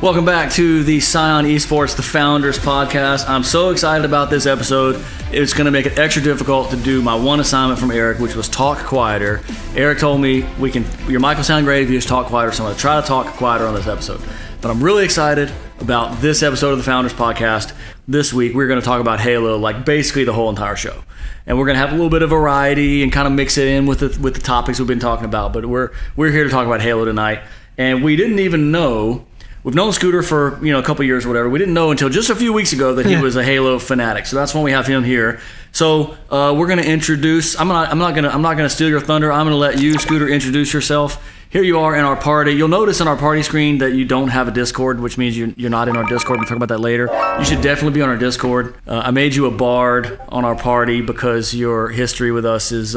Welcome back to the Scion Esports, the Founders Podcast. I'm so excited about this episode. It's going to make it extra difficult to do my one assignment from Eric, which was talk quieter. Eric told me your mic will sound great if you just talk quieter, so I'm going to try to talk quieter on this episode. But I'm really excited about this episode of the Founders Podcast. This week, we're going to talk about Halo, like basically the whole entire show. And we're going to have a little bit of variety and kind of mix it in with the topics we've been talking about. But we're here to talk about Halo tonight. And we didn't even know. We've known Scooter for a couple years or whatever. We didn't know until just a few weeks ago that he was a Halo fanatic. So that's when we have him here. So we're going to introduce. I'm not going to steal your thunder. I'm going to let you, Scooter, introduce yourself. Here you are in our party. You'll notice in our party screen that you don't have a Discord, which means you're not in our Discord. We'll talk about that later. You should definitely be on our Discord. I made you a bard on our party because your history with us is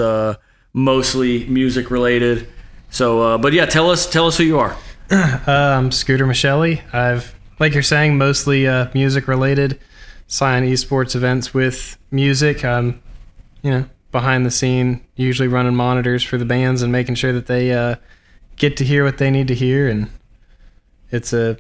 mostly music related. So, but yeah, tell us who you are. I'm Scooter Michelli. I've, like you're saying, mostly music related. Scion Esports events with music. I'm, behind the scene, usually running monitors for the bands and making sure that they get to hear what they need to hear, and it's a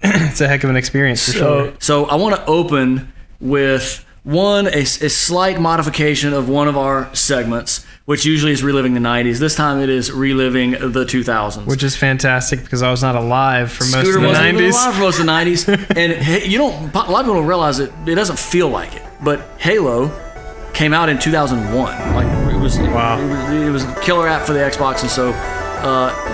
heck of an experience for sure. So I want to open with a slight modification of one of our segments, which usually is reliving the 90s. This time it is reliving the 2000s. Which is fantastic because I was not alive for most Scooter of the 90s. Scooter wasn't alive for most of the 90s. And a lot of people don't realize it doesn't feel like it. But Halo came out in 2001. Like it was a killer app for the Xbox, and so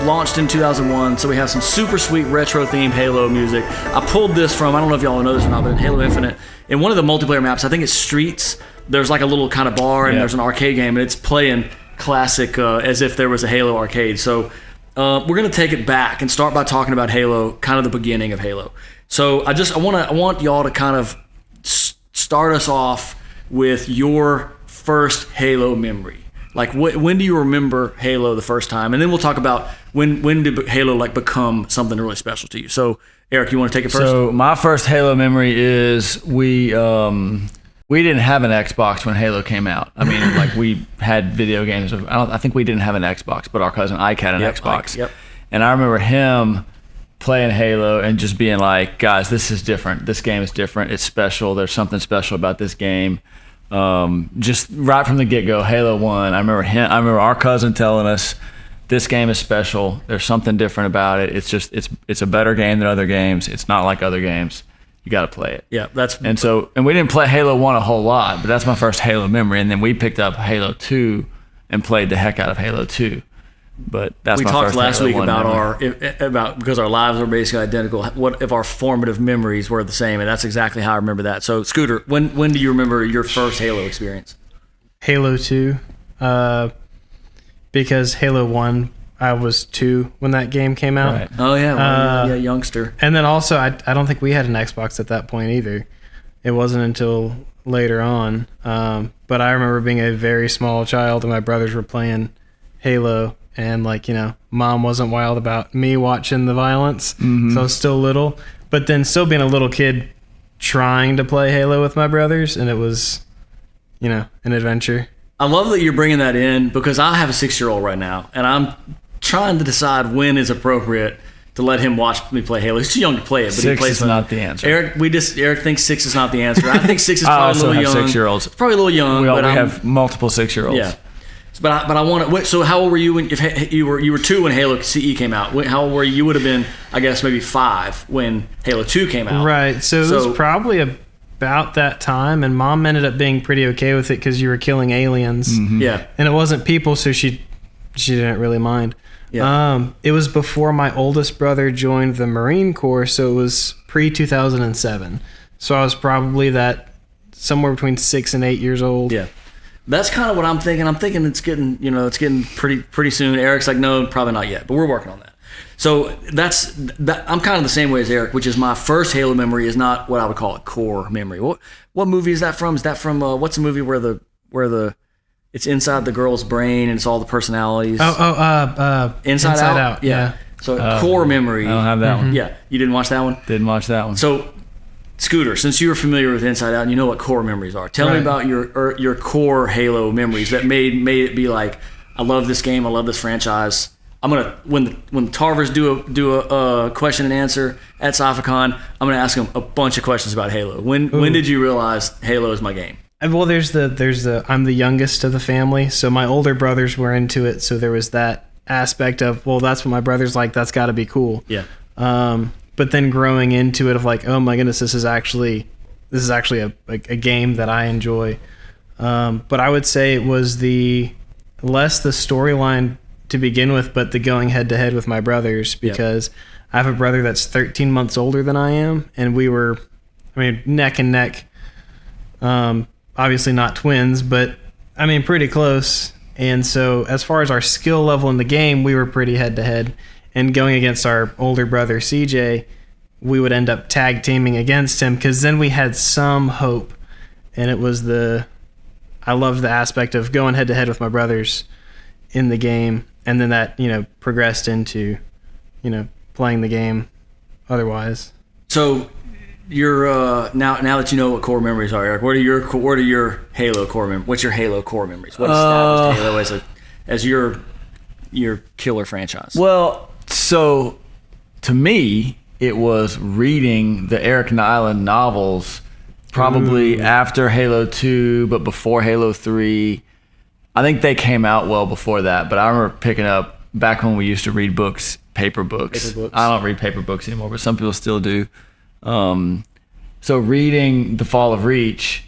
launched in 2001. So we have some super sweet retro themed Halo music. I pulled this from, I don't know if y'all know this or not, but in Halo Infinite, in one of the multiplayer maps, I think it's Streets, there's like a little kind of bar and there's an arcade game, and it's playing classic as if there was a Halo arcade. So we're going to take it back and start by talking about Halo, kind of the beginning of Halo. So I want y'all to kind of start us off with your first Halo memory. Like when do you remember Halo the first time? And then we'll talk about when did Halo become something really special to you. So Eric, you want to take it first? So my first Halo memory is we didn't have an Xbox when Halo came out. I mean, we had video games. I think we didn't have an Xbox, but our cousin Ike had an Xbox. Yep. And I remember him playing Halo and just being like, guys, this is different. This game is different. It's special. There's something special about this game. Just right from the get-go, Halo 1, I remember our cousin telling us, this game is special. There's something different about it. It's a better game than other games. It's not like other games. You got to play it. Yeah, and we didn't play Halo 1 a whole lot, but that's my first Halo memory. And then we picked up Halo 2 and played the heck out of Halo 2. But that's we my talked first last Halo week 1 about because our lives are basically identical. What if our formative memories were the same? And that's exactly how I remember that. So Scooter, when do you remember your first Halo experience? Halo 2, because Halo 1, I was 2 when that game came out. Right. Oh yeah, youngster. And then also, I don't think we had an Xbox at that point either. It wasn't until later on. But I remember being a very small child and my brothers were playing Halo. And mom wasn't wild about me watching the violence, so I was still little. But then still being a little kid trying to play Halo with my brothers, and it was, an adventure. I love that you're bringing that in because I have a 6-year-old right now, and I'm trying to decide when is appropriate to let him watch me play Halo. He's too young to play it, but he plays. 6 is not the answer. Eric thinks 6 is not the answer. I think 6 is probably I also a little have young. 6-year-olds. It's probably a little young. We but have multiple 6-year-olds. Yeah. But I want to. So how old were you when you were 2 when Halo CE came out? How old were you? You would have been, I guess, maybe 5 when Halo 2 came out. Right. So it was probably about that time, and Mom ended up being pretty okay with it because you were killing aliens. Mm-hmm. Yeah. And it wasn't people, so she didn't really mind. Yeah. It was before my oldest brother joined the Marine Corps, so it was pre-2007. So I was probably somewhere between 6 and 8 years old. Yeah. That's kind of what I'm thinking. I'm thinking it's getting pretty soon. Eric's like, no, probably not yet, but we're working on that. So I'm kind of the same way as Eric, which is my first Halo memory is not what I would call a core memory. What movie is that from? Is that from what's the movie where it's inside the girl's brain and it's all the personalities? Inside Out. Yeah. So core memory. I don't have that one. Yeah, you didn't watch that one. Didn't watch that one. So. Scooter, since you were familiar with Inside Out and you know what core memories are, tell me about your core Halo memories that made it be like, I love this game, I love this franchise, I'm gonna when the Tarvers do a question and answer at SciFiCon, I'm gonna ask them a bunch of questions about Halo. When did you realize Halo is my game? Well, there's the I'm the youngest of the family, so my older brothers were into it, so there was that aspect of, well, that's what my brother's like, that's got to be cool. Yeah. But then growing into it of like, oh my goodness, this is actually a game that I enjoy. But I would say it was less the storyline to begin with, but the going head to head with my brothers, because I have a brother that's 13 months older than I am, and we were, neck and neck. Obviously not twins, but pretty close. And so as far as our skill level in the game, we were pretty head to head. And going against our older brother CJ, we would end up tag teaming against him, because then we had some hope. And it was I loved the aspect of going head to head with my brothers in the game, and then that progressed into playing the game otherwise. So you're now that you know what core memories are, Eric, what are your Halo core memories? What's your Halo core memories? What established Halo as your killer franchise? Well, so to me, it was reading the Eric Nyland novels probably after Halo 2, but before Halo 3. I think they came out well before that, but I remember picking up back when we used to read books, paper books. I don't read paper books anymore, but some people still do. So reading The Fall of Reach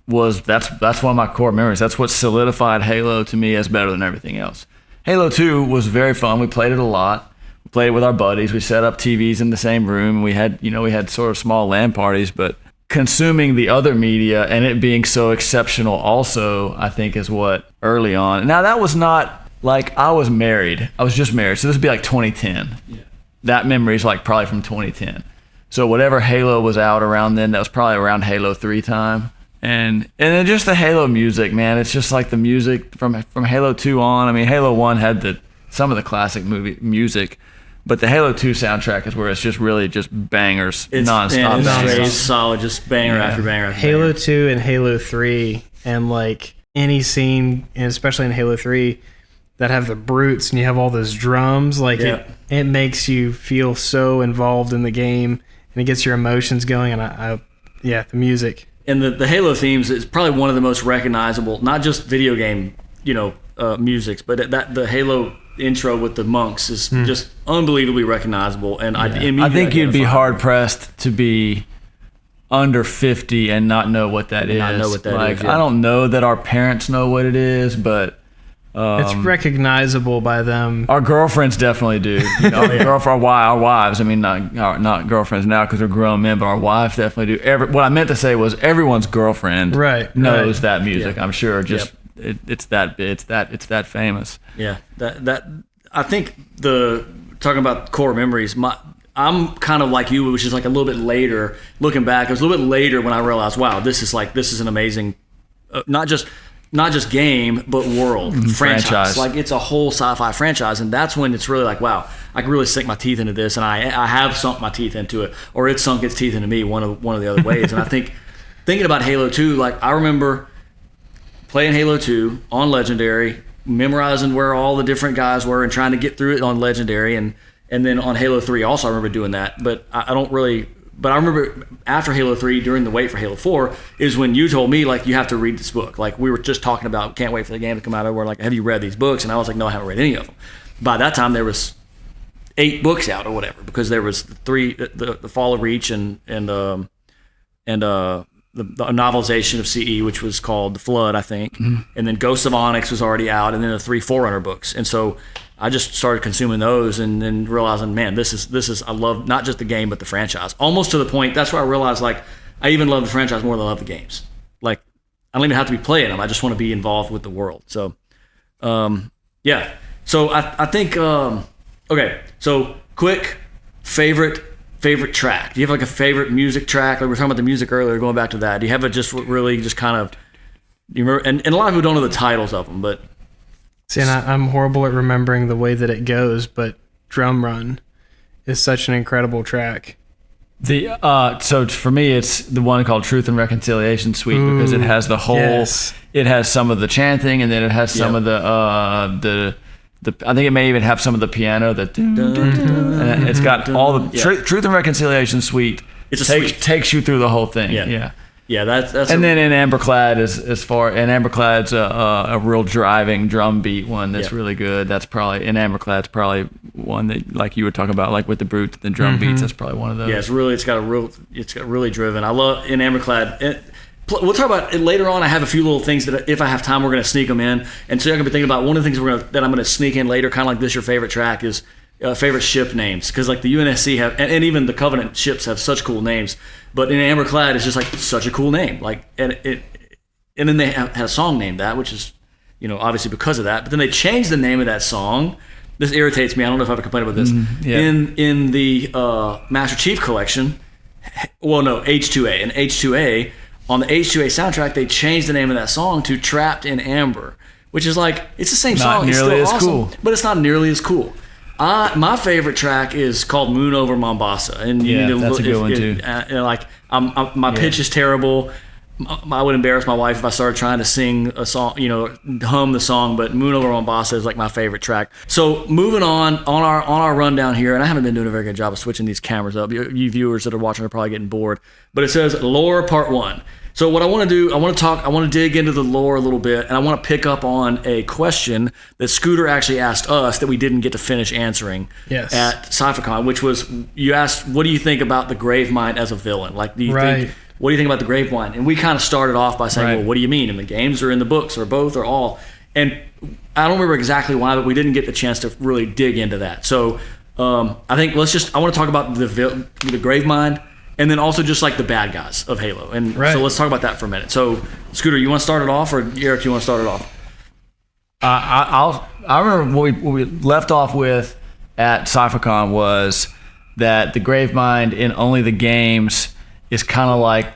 that's one of my core memories. That's what solidified Halo to me as better than everything else. Halo 2 was very fun. We played it a lot. We played it with our buddies. We set up TVs in the same room. We had sort of small LAN parties, but consuming the other media and it being so exceptional also, I think, is what early on. Now, that was not like I was married. I was just married. So this would be like 2010. Yeah. That memory is like probably from 2010. So whatever Halo was out around then, that was probably around Halo 3 time. And then just the Halo music, man. It's just like the music from Halo 2 on. Halo 1 had some of the classic movie music, but the Halo 2 soundtrack is where it's just really just bangers nonstop. It's solid, just banger after banger after Halo banger. 2 and Halo 3, and like any scene, and especially in Halo 3, that have the brutes and you have all those drums, like it makes you feel so involved in the game, and it gets your emotions going. And the music. And the Halo themes is probably one of the most recognizable, not just video game, musics, but the Halo intro with the monks is just unbelievably recognizable. And I think you'd be hard pressed to be under 50 and not know what that is. Not know what that is. I don't know that our parents know what it is, but it's recognizable by them. Our girlfriends definitely do. Our wives. Not girlfriends now because we're grown men, but our wives definitely do. What I meant to say was everyone's girlland knows that music. Yeah. I'm sure. Just it's that famous. Yeah. That I think talking about core memories. I'm kind of like you, which is like a little bit later. Looking back, it was a little bit later when I realized, wow, this is an amazing, not just game, but world franchise. Like it's a whole sci-fi franchise, and that's when it's really like, wow, I can really sink my teeth into this, and I have sunk my teeth into it, or it sunk its teeth into me one of the other ways. And I think thinking about Halo 2, like I remember playing Halo 2 on Legendary, memorizing where all the different guys were, and trying to get through it on Legendary, and then on Halo 3 also I remember doing that, but I don't really. But I remember after Halo 3, during the wait for Halo 4, is when you told me, like, you have to read this book. Like, we were just talking about, can't wait for the game to come out. We're like, have you read these books? And I was like, no, I haven't read any of them. By that time, there was 8 books out or whatever, because there was the Fall of Reach and the novelization of CE, which was called The Flood, I think. Mm-hmm. And then Ghosts of Onyx was already out, and then the 3 Forerunner books. And so I just started consuming those, and then realizing, man, this is I love not just the game but the franchise. Almost to the point, that's where I realized, like, I even love the franchise more than I love the games. Like, I don't even have to be playing them. I just want to be involved with the world. So, yeah. So I think okay. So quick favorite track. Do you have like a favorite music track? Like we were talking about the music earlier. Going back to that, do you have a just really just kind of you remember? And a lot of people don't know the titles of them, but. See, and I'm horrible at remembering the way that it goes, but Drum Run is such an incredible track. So for me, it's the one called Truth and Reconciliation Suite, because it has the whole, it has some of the chanting, and then it has some of the I think it may even have some of the piano that and it's got all the Truth and Reconciliation suite. Takes you through the whole thing. Yeah, that's. And then in Amberclad Amberclad's a real driving drum beat one that's really good. That's probably Amberclad's probably one that, like you were talking about, like with the Brute, the drum beats. That's probably one of those. Yeah, it's got really driven. I love in Amberclad. We'll talk about it later on. I have a few little things that if I have time, we're going to sneak them in. And so you're going to be thinking about one of the things that I'm going to sneak in later, kind of like this. Your favorite track is. Favorite ship names, because like the UNSC have and even the Covenant ships have such cool names, but in Amberclad it's just like such a cool name, like and then they had a song named that, which is obviously because of that, but then they changed the name of that song. This irritates me. I don't know if I have a complaint about this. In the Master Chief collection, H2A and H2A on the H2A soundtrack they changed the name of that song to Trapped in Amber, which is like it's the same song, it's still awesome, cool, but it's not nearly as cool. My favorite track is called Moon Over Mombasa, and that's a good one too. My pitch is terrible. I would embarrass my wife if I started trying to sing a song, hum the song. But Moon Over Mombasa is like my favorite track. So moving on our rundown here, and I haven't been doing a very good job of switching these cameras up. You viewers that are watching are probably getting bored. But it says Lore Part 1. So what I want to do, I want to dig into the lore a little bit, and I want to pick up on a question that Scooter actually asked us that we didn't get to finish answering at CypherCon, which was, you asked, what do you think about the Gravemind as a villain? Like, what do you think about the Gravemind? And we kind of started off by saying, well, what do you mean? In the games or in the books or both or all? And I don't remember exactly why, but we didn't get the chance to really dig into that. So I think I want to talk about the Gravemind, and then also just like the bad guys of Halo. And so let's talk about that for a minute. So Scooter, you want to start it off, or Eric, you want to start it off? I remember what we left off with at CypherCon was that the Gravemind in only the games is kind of like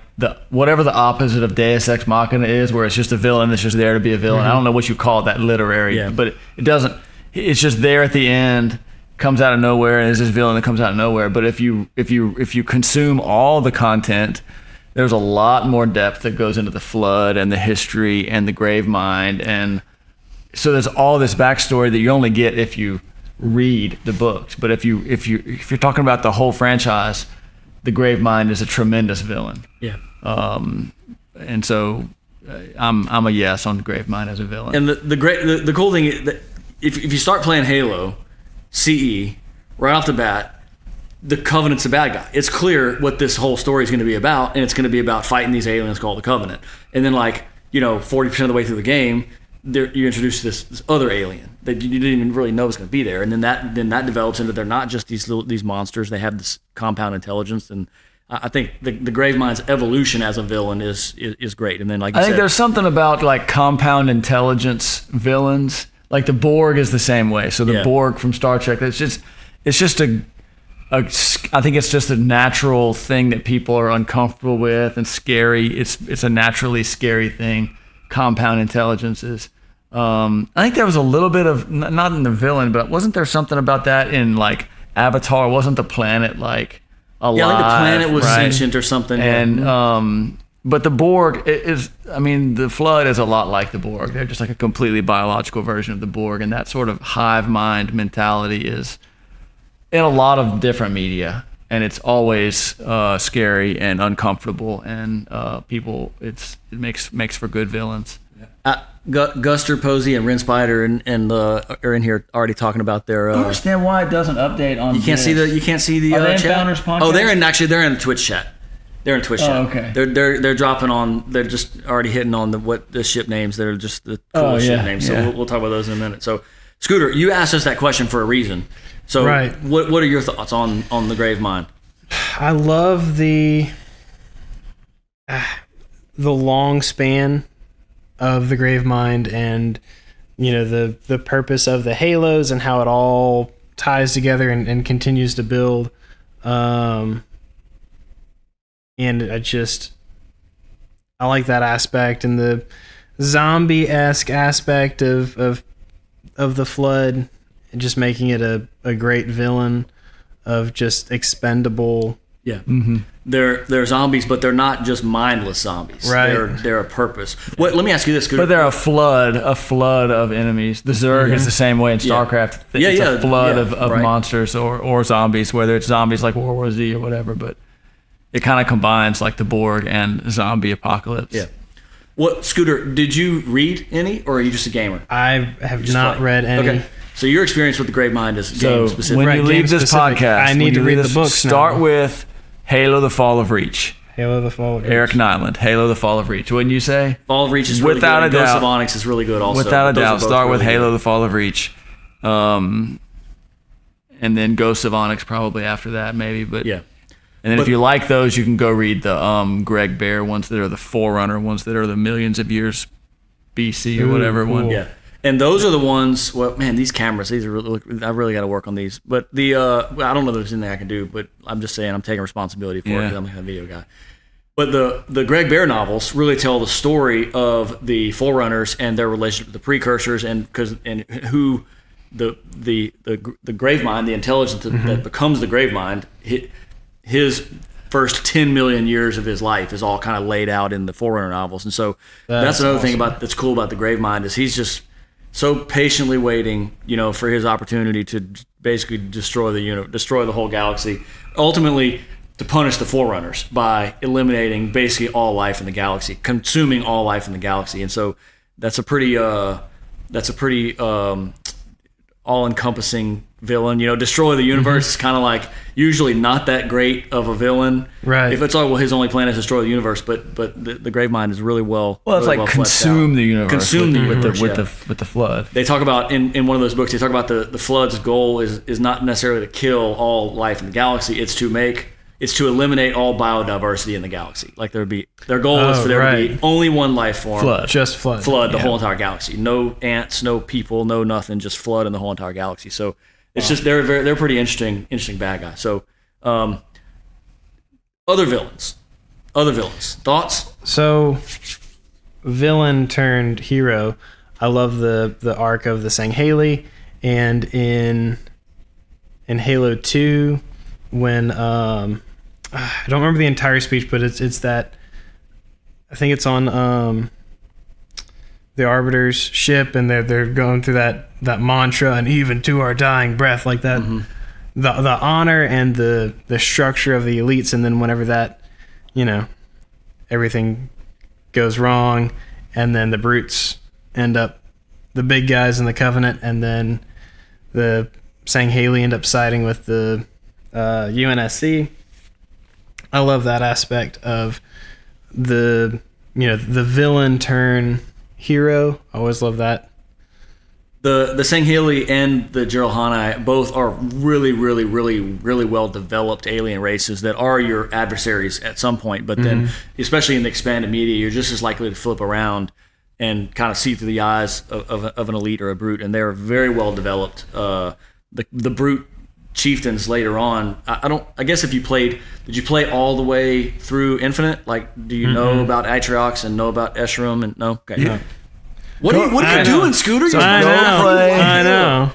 whatever the opposite of Deus Ex Machina is, where it's just a villain that's just there to be a villain. I don't know what you call that literary, but it doesn't. It's just there at the end. Comes out of nowhere, and is this villain that comes out of nowhere. But if you consume all the content, there's a lot more depth that goes into the Flood and the history and the Gravemind, and so there's all this backstory that you only get if you read the books. But if you're talking about the whole franchise, the Gravemind is a tremendous villain. Yeah. And so I'm a yes on the Gravemind as a villain. And the cool thing is that if you start playing Halo CE, right off the bat, the Covenant's a bad guy. It's clear what this whole story is going to be about, and it's going to be about fighting these aliens called the Covenant. And then 40% of the way through the game, you introduce this other alien that you didn't even really know was going to be there. And then that develops into they're not just these monsters. They have this compound intelligence, and I think the Gravemind's evolution as a villain is great. And then I think there's something about like compound intelligence villains. Like the Borg is the same way. So the Borg from Star Trek, it's just I think it's just a natural thing that people are uncomfortable with and scary. It's a naturally scary thing. Compound intelligence is. I think there was a little bit of, not in the villain, but wasn't there something about that in like Avatar? Wasn't the planet like alive? Yeah, I think the planet was sentient or something. And but the Borg the Flood is a lot like the Borg. They're just like a completely biological version of the Borg, and that sort of hive mind mentality is in a lot of different media, and it's always scary and uncomfortable, and people it makes for good villains. Guster, Posey, and Rin Spider are in here already talking about their. I don't understand why it doesn't update on. You can't see the. Are they in chat? Founders Podcast? Oh, they're in the Twitch chat. They're in Twitch chat. Okay. They're dropping on. They're just already hitting on the ship names. They're just the coolest ship names. So we'll talk about those in a minute. So Scooter, you asked us that question for a reason. So what are your thoughts on the Gravemind? I love the long span of the Gravemind, and the purpose of the Halos and how it all ties together and continues to build. And I like that aspect, and the zombie-esque aspect of the Flood, and just making it a great villain of just expendable Yeah. They're zombies, but they're not just mindless zombies. Right. They're a purpose. What? Let me ask you this, Scooter. But they're a flood of enemies. The Zerg is the same way in StarCraft. It's a flood of monsters or zombies, whether it's zombies like World War Z or whatever, but it kind of combines like the Borg and zombie apocalypse. Yeah. What, Scooter, did you read any, or are you just a gamer? I have not read any. Okay. So your experience with the Gravemind is game specific. When you leave this podcast, I need to read the books Start with Halo: The Fall of Reach. Halo: The Fall of Reach. Eric Nyland, Halo: The Fall of Reach. Wouldn't you say? Fall of Reach is really without good. a doubt. Ghost of Onyx is really good also. Without a doubt. Start with really Halo: good. The Fall of Reach. And then Ghost of Onyx probably after that, maybe. But Yeah. And then if you like those, you can go read the Greg Bear ones that are the Forerunner ones that are the millions of years BC or whatever cool. one. Yeah. And those are the ones. Well, man, these cameras. These are really. I really got to work on these. But the. I don't know if there's anything I can do. But I'm just saying I'm taking responsibility for it because I'm a video guy. But the Greg Bear novels really tell the story of the Forerunners and their relationship with the Precursors and who the Gravemind, the intelligence that becomes the Gravemind, his first 10 million years of his life is all kind of laid out in the Forerunner novels. And so that's another thing that's cool about the Gravemind is he's just so patiently waiting, for his opportunity to basically destroy the whole galaxy, ultimately to punish the Forerunners by eliminating basically all life in the galaxy, consuming all life in the galaxy. And so that's a pretty all-encompassing villain. Destroy the universe is kind of like usually not that great of a villain. Right. If it's his only plan is destroy the universe, but the Gravemind is really well. Well, it's really like well fleshed consume out. the universe. Consume the universe with the flood. They talk about in one of those books. They talk about the flood's goal is not necessarily to kill all life in the galaxy. It's to eliminate all biodiversity in the galaxy. Like their goal is for there to be only one life form. Flood the whole entire galaxy. No ants, no people, no nothing. Just flood in the whole entire galaxy. So it's just they're pretty interesting bad guys. So other villains, thoughts? So villain turned hero. I love the arc of the Sangheili, and in Halo 2 when I don't remember the entire speech, but it's that I think it's on the Arbiter's ship, and they're going through that mantra, and even to our dying breath, like that. The honor and the structure of the elites, and then whenever that, everything goes wrong, and then the brutes end up the big guys in the Covenant, and then the Sangheili end up siding with the UNSC. I love that aspect of the villain turn hero. I always love that. The Sangheili and the Jiralhanae both are really, really, really, really well developed alien races that are your adversaries at some point. But then, especially in the expanded media, you're just as likely to flip around and kind of see through the eyes of an elite or a brute. And they're very well developed. The brute chieftains later on. I guess if you did you play all the way through Infinite? Like, do you know about Atriox and know about Escharum and no? Okay. Yeah. What are you doing, Scooter? I know.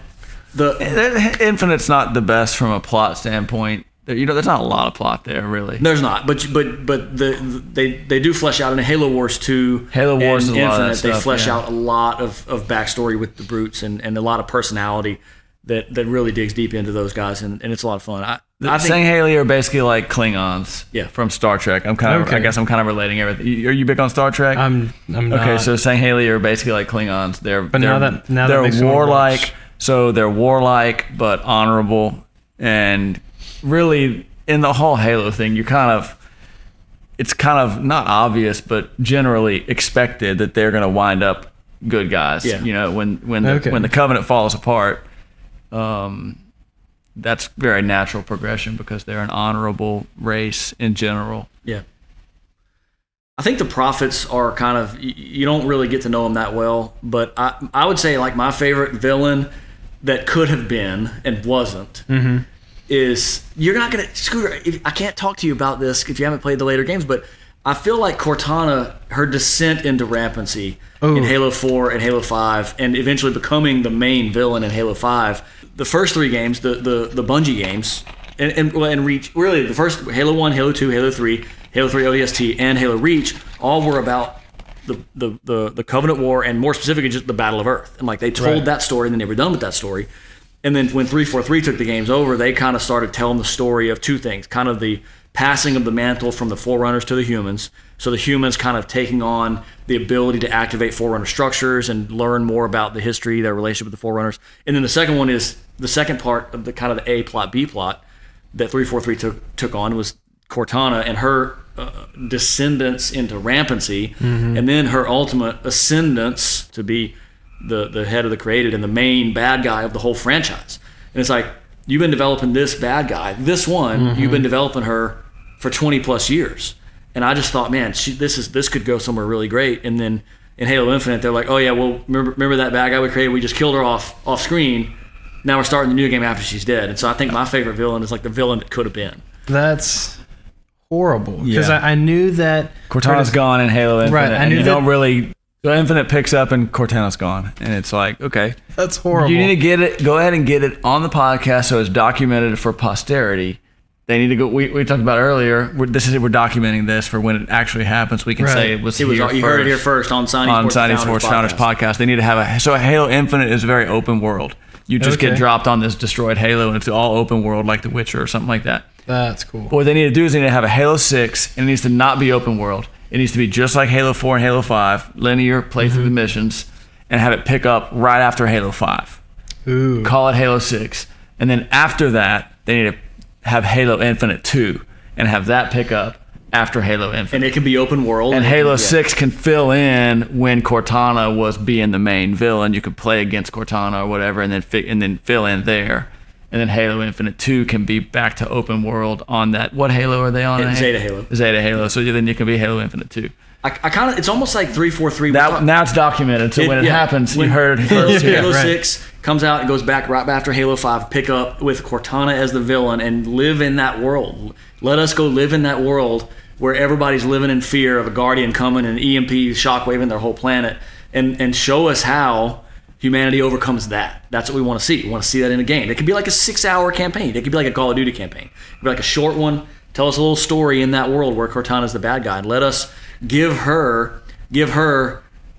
The Infinite's not the best from a plot standpoint. There's not a lot of plot there, really. There's not, but they do flesh out in Halo Wars 2. Halo Wars and Infinite. a lot of that stuff, they flesh out a lot of backstory with the brutes and a lot of personality that really digs deep into those guys, and it's a lot of fun. I think Sangheili are basically like Klingons from Star Trek. I guess I'm kind of relating everything. Are you big on Star Trek? I'm not. Okay, so Sangheili are basically like Klingons. They're they're warlike. So they're warlike but honorable, and really in the whole Halo thing, it's kind of not obvious, but generally expected that they're going to wind up good guys. Yeah. When the Covenant falls apart. That's very natural progression because they're an honorable race in general. Yeah. I think the Prophets are kind of, you don't really get to know them that well, but I would say like my favorite villain that could have been and wasn't is, you're not going to, Scooter, I can't talk to you about this if you haven't played the later games, but I feel like Cortana, her descent into rampancy in Halo 4 and Halo 5, and eventually becoming the main villain in Halo 5. The first three games, the Bungie games, and Reach, really the first Halo 1, Halo 2, Halo 3, Halo 3 ODST, and Halo Reach all were about the Covenant War, and more specifically just the Battle of Earth. And like they told that story, and then they were done with that story. And then when 343 took the games over, they kind of started telling the story of two things, kind of the passing of the mantle from the Forerunners to the humans. So the humans kind of taking on the ability to activate Forerunner structures and learn more about the history, their relationship with the Forerunners. And then the second one is the second part of the kind of the A plot, B plot that 343 took on was Cortana and her descendants into rampancy, and then her ultimate ascendance to be the head of the created and the main bad guy of the whole franchise. And it's like, you've been developing this bad guy, this one, you've been developing her for 20 plus years. And I just thought, man, this could go somewhere really great. And then in Halo Infinite, they're like, oh yeah, well, remember that bad guy we created? We just killed her off screen. Now we're starting the new game after she's dead. And so I think my favorite villain is like the villain that could have been. That's horrible. Because I knew that Cortana's gone in Halo Infinite. Right, I knew and that. don't really. So Infinite picks up and Cortana's gone. And it's like, okay. That's horrible. You need to get it. Go ahead and get it on the podcast so it's documented for posterity. They need to go. We talked about earlier. We're documenting this for when it actually happens. We can say it was. You heard it here first on Scion Esports Founders podcast. They need to have so Halo Infinite is a very open world. You just get dropped on this destroyed Halo, and it's all open world like The Witcher or something like that. That's cool. But what they need to do is they need to have a Halo 6, and it needs to not be open world. It needs to be just like Halo 4 and Halo 5, linear, play through the missions, and have it pick up right after Halo 5. Ooh. Call it Halo 6. And then after that, they need to have Halo Infinite 2 and have that pick up after Halo Infinite. And it can be open world. And Halo 6 can fill in when Cortana was being the main villain. You could play against Cortana or whatever and then fill in there. And then Halo Infinite 2 can be back to open world on that. What Halo are they on? Zeta Halo. Zeta Halo. So then you can be Halo Infinite 2. I kind of, it's almost like 343. Now it's documented. So when it happens, you heard it first. Halo 6 comes out and goes back right after Halo 5, pick up with Cortana as the villain and live in that world. Let us go live in that world where everybody's living in fear of a Guardian coming and EMP shockwaving their whole planet, and show us how humanity overcomes that. That's what we want to see. We want to see that in a game. It could be like a 6-hour campaign. It could be like a Call of Duty campaign. It could be like a short one. Tell us a little story in that world where Cortana's the bad guy, and let us give her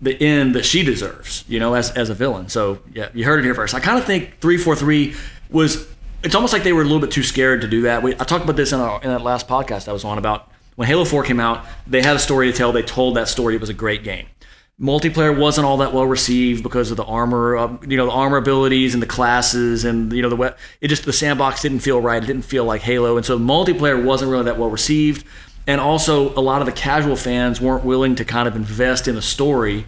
the end that she deserves, as a villain. So yeah, you heard it here first. I kind of think 343 it's almost like they were a little bit too scared to do that. I talked about this in that last podcast I was on about when Halo 4 came out. They had a story to tell. They told that story. It was a great game. Multiplayer wasn't all that well received because of the armor, the armor abilities and the classes and the sandbox didn't feel right. It didn't feel like Halo, and so multiplayer wasn't really that well received. And also, a lot of the casual fans weren't willing to kind of invest in a story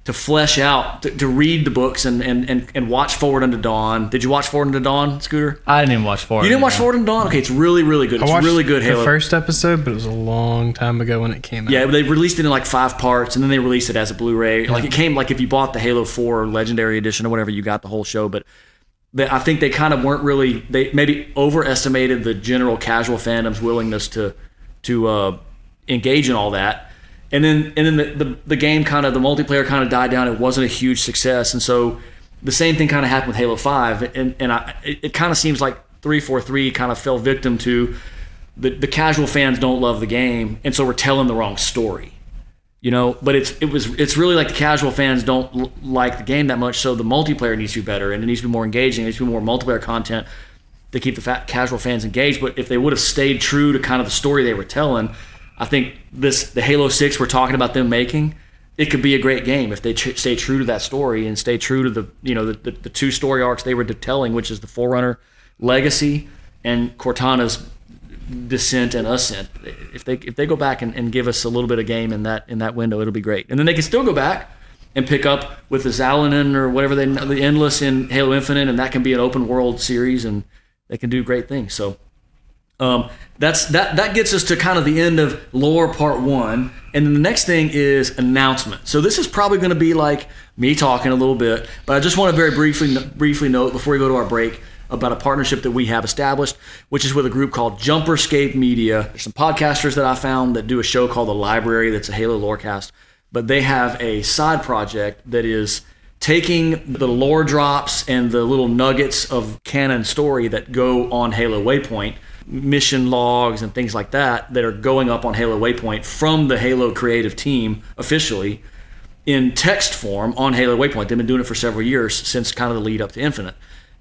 to flesh out, to read the books and watch Forward Unto Dawn. Did you watch Forward Unto Dawn, Scooter? I didn't even watch Forward. You didn't watch Forward Unto Dawn? Okay, it's really, really good. It's really good Halo. The first episode, but it was a long time ago when it came out. Yeah, they released it in like 5 parts, and then they released it as a Blu-ray. Like it came, like if you bought the Halo 4 Legendary Edition or whatever, you got the whole show. But I think they kind of weren't really. They maybe overestimated the general casual fandom's willingness to engage in all that. And then the game kind of, the multiplayer kind of died down. It wasn't a huge success. And so the same thing kind of happened with Halo 5. And it kind of seems like 343 kind of fell victim to the casual fans don't love the game. And so we're telling the wrong story, but it's really like the casual fans don't like the game that much. So the multiplayer needs to be better and it needs to be more engaging. It needs to be more multiplayer content to keep the casual fans engaged. But if they would have stayed true to kind of the story they were telling, I think the Halo 6 we're talking about them making, it could be a great game if they stay true to that story and stay true to the 2 story arcs they were telling, which is the Forerunner legacy and Cortana's descent and ascent. If they go back and give us a little bit of game in that window, it'll be great. And then they can still go back and pick up with the Zalanin or whatever the Endless in Halo Infinite, and that can be an open world series, and they can do great things. So. That gets us to kind of the end of lore part 1, and then the next thing is announcement. So this is probably going to be like me talking a little bit, but I just want to very briefly note before we go to our break about a partnership that we have established, which is with a group called Jumperscape Media. There's some podcasters that I found that do a show called The Library that's a Halo Lorecast, but they have a side project that is taking the lore drops and the little nuggets of canon story that go on Halo Waypoint, mission logs and things like that are going up on Halo Waypoint from the Halo creative team officially in text form on Halo Waypoint. They've been doing it for several years since kind of the lead up to Infinite.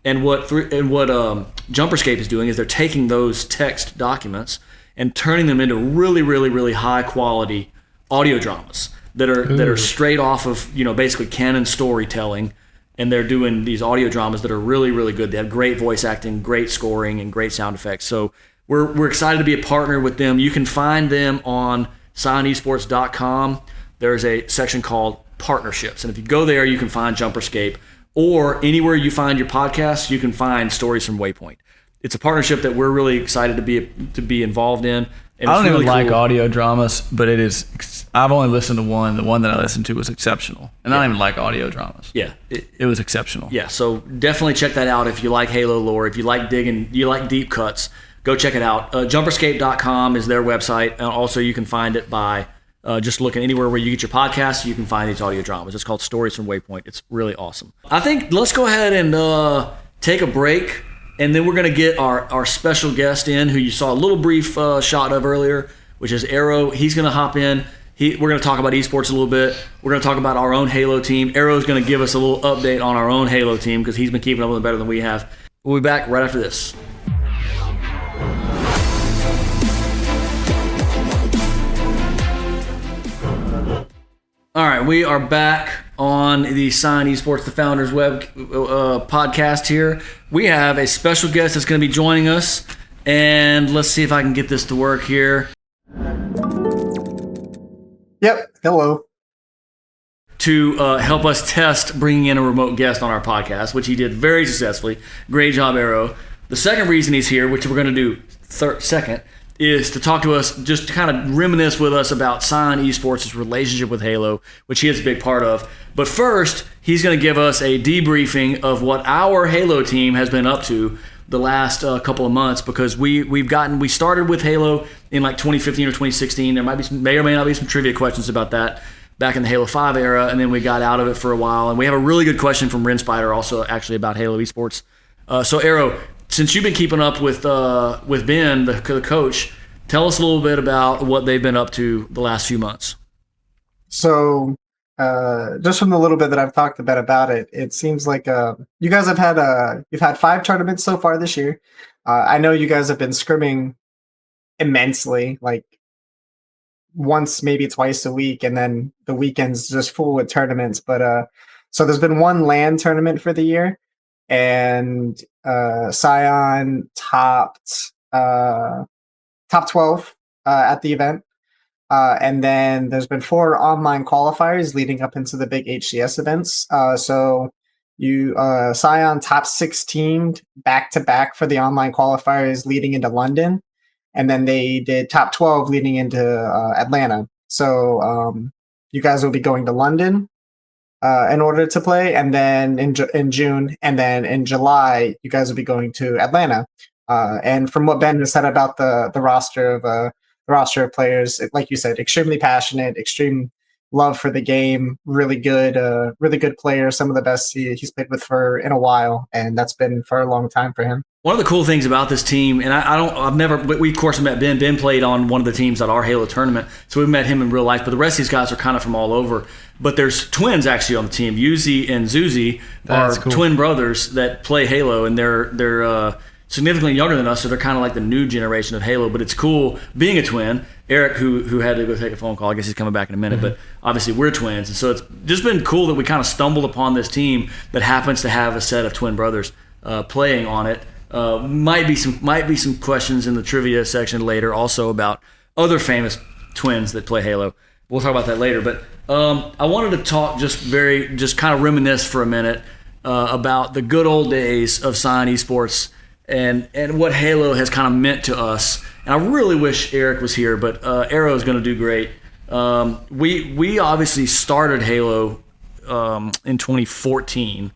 And what Jumperscape is doing is they're taking those text documents and turning them into really, really, really high quality audio dramas that are straight off of, basically canon storytelling. And they're doing these audio dramas that are really, really good. They have great voice acting, great scoring, and great sound effects. So we're excited to be a partner with them. You can find them on ScionEsports.com. There's a section called Partnerships. And if you go there, you can find Jumperscape. Or anywhere you find your podcasts, you can find Stories from Waypoint. It's a partnership that we're really excited to be involved in. And I don't really even like cool. audio dramas, but it is. I've only listened to one. The one that I listened to was exceptional, and I don't even like audio dramas. Yeah, it was exceptional. Yeah, so definitely check that out if you like Halo lore. If you like deep cuts, go check it out. Jumperscape.com is their website, and also you can find it by just looking anywhere where you get your podcasts. You can find these audio dramas. It's called Stories from Waypoint. It's really awesome. I think let's go ahead and take a break. And then we're going to get our special guest in, who you saw a little brief shot of earlier, which is Aero. He's going to hop in. We're going to talk about esports a little bit. We're going to talk about our own Halo team. Aero's going to give us a little update on our own Halo team because he's been keeping up with it better than we have. We'll be back right after this. All right, we are back on the Scion Esports, the Founders Web podcast here. We have a special guest that's going to be joining us, and let's see if I can get this to work here. Yep, hello. To help us test bringing in a remote guest on our podcast, which he did very successfully. Great job, Aero. The second reason he's here, which we're going to do second, is to talk to us, just to kind of reminisce with us about Scion Esports' relationship with Halo, which he is a big part of. But first, he's going to give us a debriefing of what our Halo team has been up to the last couple of months, because we started with Halo in like 2015 or 2016. There may or may not be some trivia questions about that back in the Halo 5 era, and then we got out of it for a while. And we have a really good question from Ren Spider also actually about Halo Esports. So Aero, since you've been keeping up with Ben, the coach, tell us a little bit about what they've been up to the last few months. So, just from the little bit that I've talked about it, it seems like you guys have you've had 5 tournaments so far this year. I know you guys have been scrimming immensely, like once, maybe twice a week, and then the weekends just full with tournaments. But so there's been one LAN tournament for the year. And Scion topped 12 at the event. And then there's been 4 online qualifiers leading up into the big HCS events. So Scion top 16 back-to-back for the online qualifiers leading into London. And then they did top 12 leading into Atlanta. So you guys will be going to London in order to play, and then in June, and then in July, you guys will be going to Atlanta. And from what Ben has said about the roster of players, like you said, extremely passionate, extreme love for the game, really good player, some of the best he's played with in a while, and that's been for a long time for him. One of the cool things about this team, and we of course met Ben. Ben played on one of the teams at our Halo tournament, so we met him in real life. But the rest of these guys are kind of from all over. But there's twins actually on the team. Yuzi and Zuzi are twin brothers that play Halo, and they're significantly younger than us, so they're kind of like the new generation of Halo. But it's cool being a twin. Eric, who had to go take a phone call, I guess he's coming back in a minute, but obviously we're twins, and so it's just been cool that we kind of stumbled upon this team that happens to have a set of twin brothers playing on it. Might be some questions in the trivia section later also about other famous twins that play Halo. We'll talk about that later, but I wanted to talk just kind of reminisce for a minute about the good old days of Scion Esports and what Halo has kind of meant to us. And I really wish Eric was here, but Aero is going to do great. We obviously started Halo in 2014.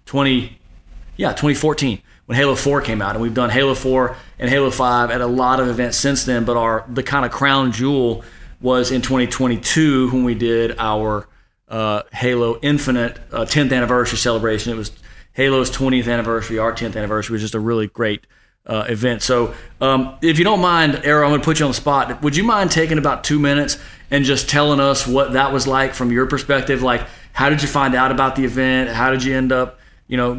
2014. When Halo 4 came out, and we've done Halo 4 and Halo 5 at a lot of events since then, but the kind of crown jewel was in 2022 when we did our Halo Infinite 10th anniversary celebration. It was Halo's 20th anniversary, our 10th anniversary. It was just a really great event. So if you don't mind, Aero, I'm going to put you on the spot. Would you mind taking about 2 minutes and just telling us what that was like from your perspective? Like, how did you find out about the event? How did you end up,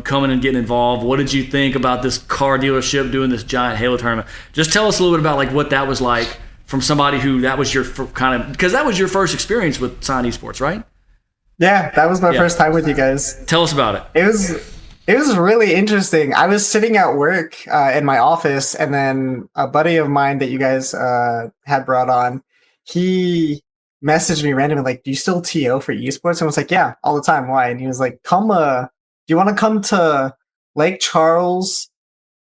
coming and getting involved? What did you think about this car dealership doing this giant Halo tournament? Just tell us a little bit about like what that was like from somebody who that was your because that was your first experience with Scion Esports, right? Yeah, that was my first time with you guys. Tell us about it. It was really interesting. I was sitting at work in my office, and then a buddy of mine that you guys had brought on, he messaged me randomly like, "Do you still TO for esports?" And I was like, "Yeah, all the time. Why?" And he was like, "Come, do you want to come to Lake Charles,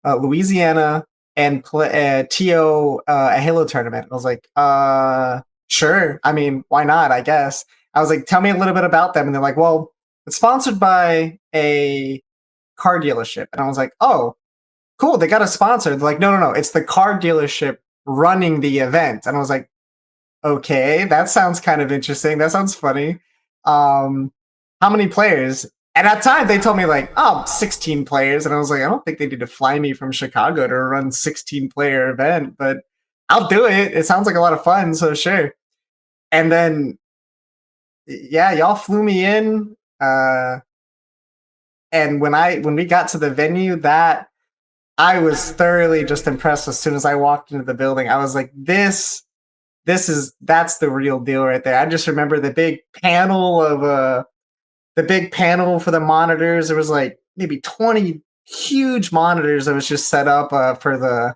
Louisiana, and play TO a Halo tournament?" I was like, "Sure. I mean, why not? I guess." I was like, "Tell me a little bit about them." And they're like, "Well, it's sponsored by a car dealership." And I was like, "Oh, cool. They got a sponsor." They're like, no. It's the car dealership running the event." And I was like, "Okay, that sounds kind of interesting. That sounds funny. How many players?" And at the time, they told me like, 16 players. And I was like, I don't think they need to fly me from Chicago to run 16-player event, but I'll do it. It sounds like a lot of fun, so sure. And then, yeah, y'all flew me in. And when we got to the venue, that I was thoroughly just impressed as soon as I walked into the building. I was like, that's the real deal right there. I just remember the big panel for the monitors. There was like maybe 20 huge monitors that was just set up for the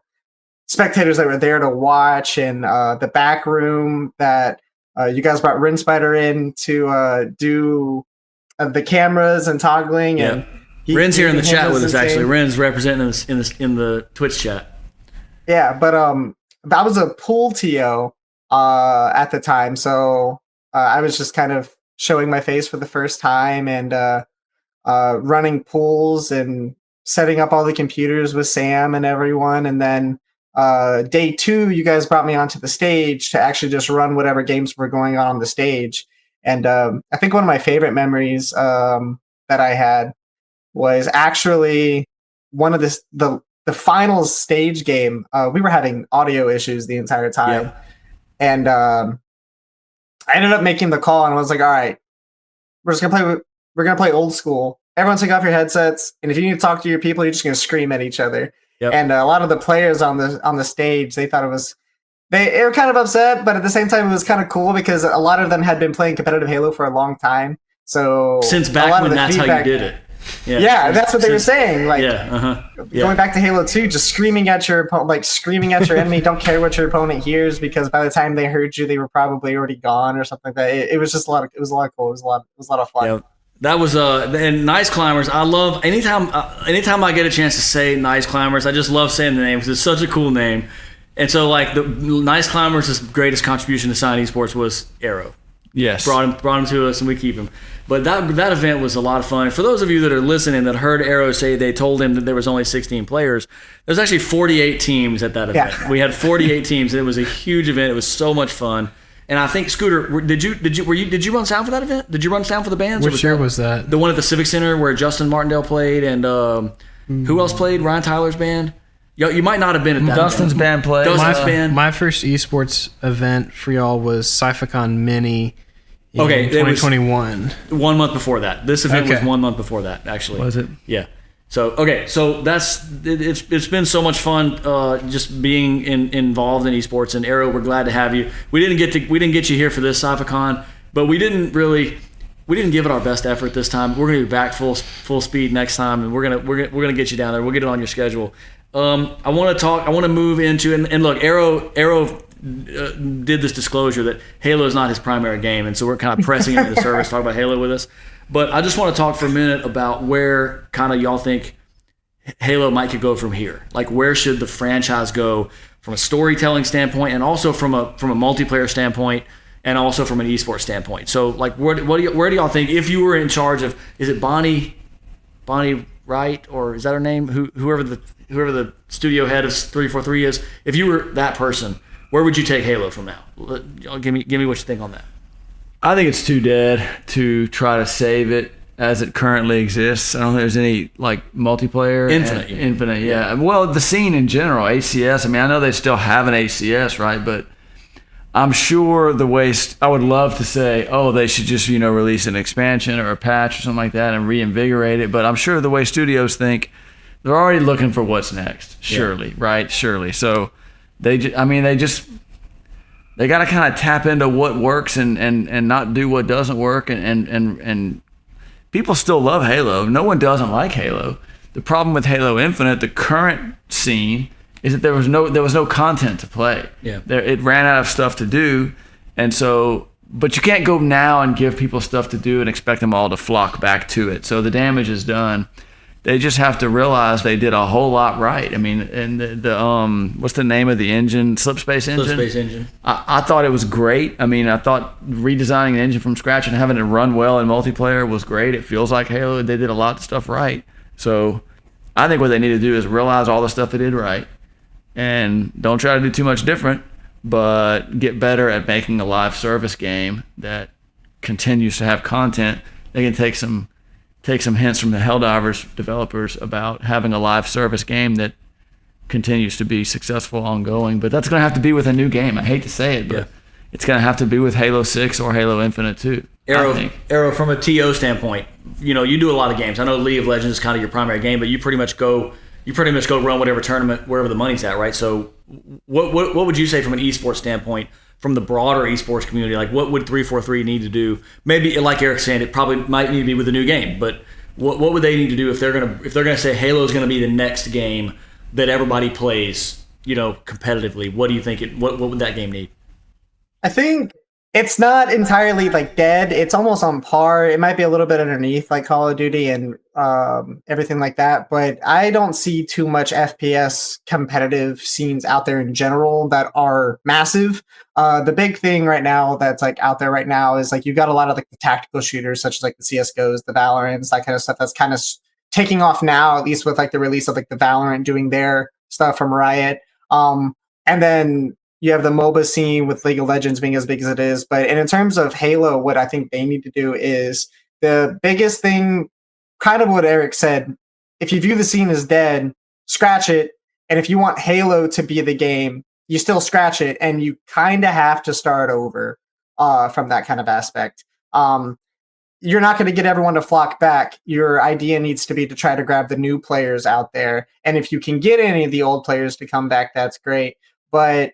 spectators that were there to watch, and the back room that you guys brought Rin Spider in to do the cameras and toggling. Yeah. And Ren's here in the chat with us. Actually, Ren's representing us in the Twitch chat. Yeah, but that was a pool TO at the time, so I was just kind of showing my face for the first time and running pools and setting up all the computers with Sam and everyone. And then day 2, you guys brought me onto the stage to actually just run whatever games were going on the stage. And I think one of my favorite memories that I had was actually one of the final stage game. We were having audio issues the entire time. Yeah. And I ended up making the call, and I was like, "All right, we're gonna play old school. Everyone take off your headsets, and if you need to talk to your people, you're just gonna scream at each other." Yep. And a lot of the players on the stage, they thought they were kind of upset, but at the same time, it was kind of cool because a lot of them had been playing competitive Halo for a long time. So since back when that's how you did it. Yeah, that's what they were saying. Like, Yeah. Going back to Halo 2, just screaming at your opponent, like screaming at your enemy. Don't care what your opponent hears, because by the time they heard you, they were probably already gone or something like that. It was just a lot of cool. It was a lot of fun. Yeah. That was and Nice Climbers. I love anytime I get a chance to say Nice Climbers. I just love saying the name because it's such a cool name. And so, like, the Nice Climbers' greatest contribution to Scion Esports was Aero. Yes, brought him to us, and we keep him. But that event was a lot of fun. And for those of you that are listening that heard Aero say they told him that there was only 16 players, there's actually 48 teams at that event. Yeah. We had 48 teams, and it was a huge event. It was so much fun. And I think, Scooter, did you run sound for that event? Did you run sound for the bands? Which year was that? The one at the Civic Center where Justin Martindale played, and who else played? Ryan Tyler's band. You might not have been at that. Dustin's band played. Dustin's band. My first esports event for y'all was Sci-Fi-Con Mini in 2021. 1 month before that. This event was 1 month before that, actually. Was it? Yeah. So it's been so much fun just being involved in esports. And Aero, we're glad to have you. We didn't get you here for this Sci-Fi-Con, but we didn't give it our best effort this time. We're gonna be back full speed next time, and we're gonna get you down there. We'll get it on your schedule. I want to move into and look, Aero did this disclosure that Halo is not his primary game, and so we're kind of pressing him into service, talk about Halo with us. But I just want to talk for a minute about where kind of y'all think Halo might could go from here. Like, where should the franchise go from a storytelling standpoint, and also from a multiplayer standpoint, and also from an esports standpoint. So, like, where do y'all think, if you were in charge of, is it Bonnie Wright, or is that her name? Whoever the studio head of 343 is, if you were that person, where would you take Halo from now? Give me what you think on that. I think it's too dead to try to save it as it currently exists. I don't think there's any like multiplayer. Infinite, yeah. Well, the scene in general, ACS. I mean, I know they still have an ACS, right? But I'm sure I would love to say, oh, they should just release an expansion or a patch or something like that and reinvigorate it. But I'm sure the way studios think, they're already looking for what's next. Surely, right? Surely. So they got to kind of tap into what works and not do what doesn't work. And people still love Halo. No one doesn't like Halo. The problem with Halo Infinite, the current scene, is that there was no content to play. Yeah. It ran out of stuff to do, and so. But you can't go now and give people stuff to do and expect them all to flock back to it. So the damage is done. They just have to realize they did a whole lot right. I mean, and the what's the name of the engine? Slipspace engine? Slipspace engine. I thought it was great. I mean, I thought redesigning an engine from scratch and having it run well in multiplayer was great. It feels like Halo. They did a lot of stuff right. So I think what they need to do is realize all the stuff they did right and don't try to do too much different, but get better at making a live service game that continues to have content. They can take some hints from the Helldivers developers about having a live service game that continues to be successful ongoing. But that's going to have to be with a new game. I hate to say it, but it's going to have to be with Halo 6 or Halo Infinite too. Aero, from a TO standpoint, you do a lot of games. I know League of Legends is kind of your primary game, but you pretty much go run whatever tournament wherever the money's at, right? So what would you say from an esports standpoint, from the broader esports community? Like, what would 343 need to do? Maybe, like Eric said, it probably might need to be with a new game, but what would they need to do if they're gonna say Halo is gonna be the next game that everybody plays, competitively? What do you think? What would that game need? I think it's not entirely like dead. It's almost on par. It might be a little bit underneath like Call of Duty and everything like that. But I don't see too much FPS competitive scenes out there in general that are massive. The big thing right now that's like out there right now is like you've got a lot of like the tactical shooters such as like the CSGOs, the Valorants, that kind of stuff that's kind of taking off now, at least with like the release of like the Valorant doing their stuff from Riot. And then you have the MOBA scene with League of Legends being as big as it is. But in terms of Halo, what I think they need to do is the biggest thing, kind of what Eric said, if you view the scene as dead, scratch it. And if you want Halo to be the game, you still scratch it. And you kind of have to start over from that kind of aspect. You're not going to get everyone to flock back. Your idea needs to be to try to grab the new players out there. And if you can get any of the old players to come back, that's great. But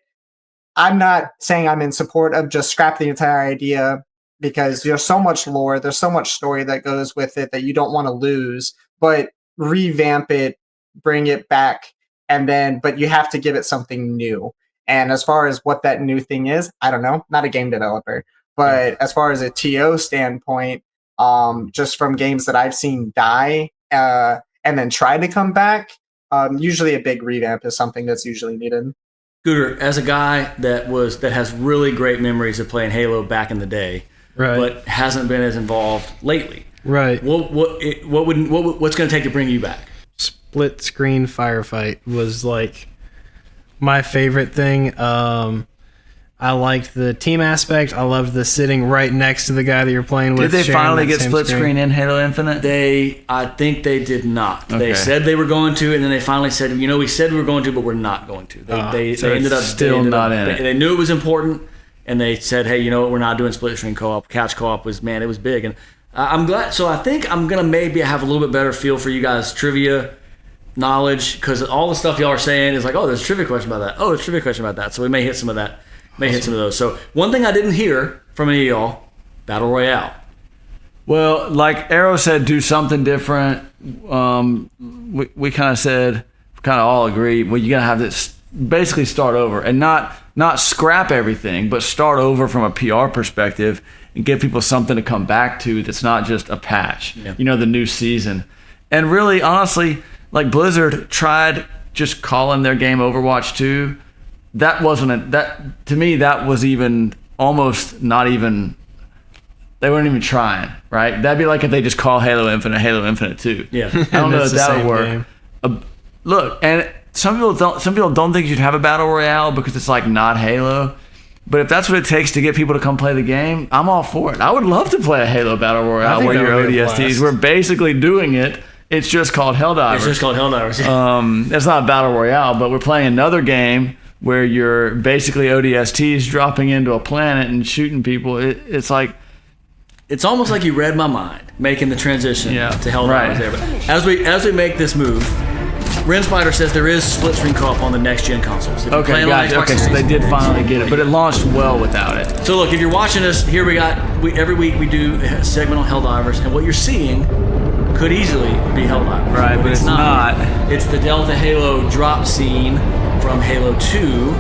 I'm not saying I'm in support of just scrap the entire idea, because there's so much lore, there's so much story that goes with it that you don't want to lose, but revamp it, bring it back, but you have to give it something new. And as far as what that new thing is, I don't know, not a game developer, but as far as a TO standpoint, just from games that I've seen die and then try to come back, usually a big revamp is something that's usually needed. Scooter, as a guy that has really great memories of playing Halo back in the day, right, but hasn't been as involved lately, right? What's going to take to bring you back? Split screen firefight was like my favorite thing. I liked the team aspect. I loved the sitting right next to the guy that you're playing with. Did they finally get split screen in Halo Infinite? I think they did not. Okay. They said they were going to, and then they finally said, we said we were going to, but we're not going to. They ended up still not in it. They knew it was important, and they said, hey, we're not doing split screen co-op. Couch co-op was big. And I'm glad. So I think I'm going to maybe have a little bit better feel for you guys' trivia knowledge, because all the stuff y'all are saying is like, oh, there's a trivia question about that. Oh, there's a trivia question about that. So we may hit some of that. Hit some of those. So one thing I didn't hear from any of y'all, Battle Royale. Well, like Aero said, do something different. We kind of said, kind of all agree, well, you got to have this, basically start over, and not scrap everything, but start over from a PR perspective and give people something to come back to that's not just a patch, the new season. And really, honestly, like Blizzard tried just calling their game Overwatch 2. That to me, that was even almost not even, they weren't even trying, right? That'd be like if they just call Halo Infinite 2. Yeah. I don't know if that would work. Look, and some people don't think you should have a battle royale because it's like not Halo, But if that's what it takes to get people to come play the game, I'm all for it. I would love to play a Halo Battle Royale where you're ODSTs. We're basically doing it. It's just called Helldivers. It's just called Helldivers. It's not a Battle Royale, but we're playing another game where you're basically ODSTs dropping into a planet and shooting people. It's like... It's almost like you read my mind, making the transition to Helldivers right. there. But as we make this move, Ren Spider says there is split screen co-op on the next gen consoles. Okay, gotcha. Okay, so they did finally get it, but it launched well without it. So look, if you're watching us, here every week we do a segment on Helldivers, and what you're seeing could easily be Helldivers. Right, but it's not. It's the Delta Halo drop scene from Halo 2,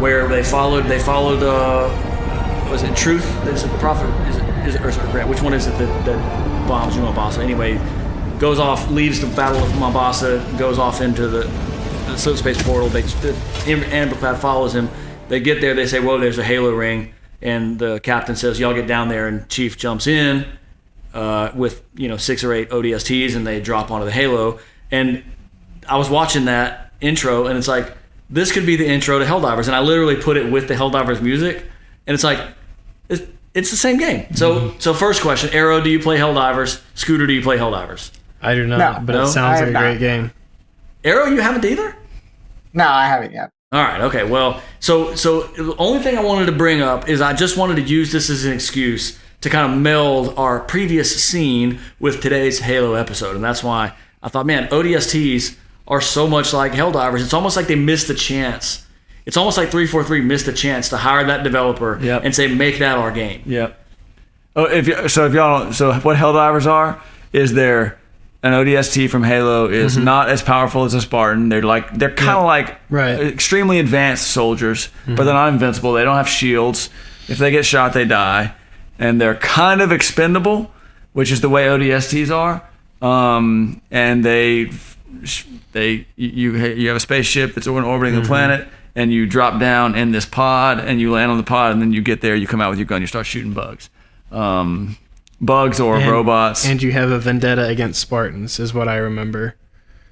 where they followed. Was it Truth? Is it Prophet? Is it Grant? Which one is it that bombs Mombasa? Anyway, goes off, leaves the Battle of Mombasa, goes off into the subspace portal. Amberclad follows him. They get there. They say, "Whoa, there's a Halo ring," and the captain says, "Y'all get down there." And Chief jumps in with 6 or 8 ODSTs, and they drop onto the Halo. And I was watching that intro, and it's like, this could be the intro to Helldivers. And I literally put it with the Helldivers music, and it's like, it's the same game. So first question, Aero, do you play Helldivers? Scooter, do you play Helldivers? I do not, but it sounds like a great game. Aero, you haven't either? No, I haven't yet. All right, okay. Well, so the only thing I wanted to bring up is I just wanted to use this as an excuse to kind of meld our previous scene with today's Halo episode. And that's why I thought, man, ODSTs are so much like Helldivers. It's almost like they missed the chance. It's almost like 343 missed the chance to hire that developer and say, make that our game. Yep. Oh, if y'all don't, so what Helldivers are is an ODST from Halo is not as powerful as a Spartan. They're kind of like extremely advanced soldiers, but they're not invincible. They don't have shields. If they get shot, they die, and they're kind of expendable, which is the way ODSTs are. And you have a spaceship that's orbiting the planet, and you drop down in this pod, and you land on the pod, and then you get there, you come out with your gun, you start shooting bugs. Bugs or robots. And you have a vendetta against Spartans, is what I remember.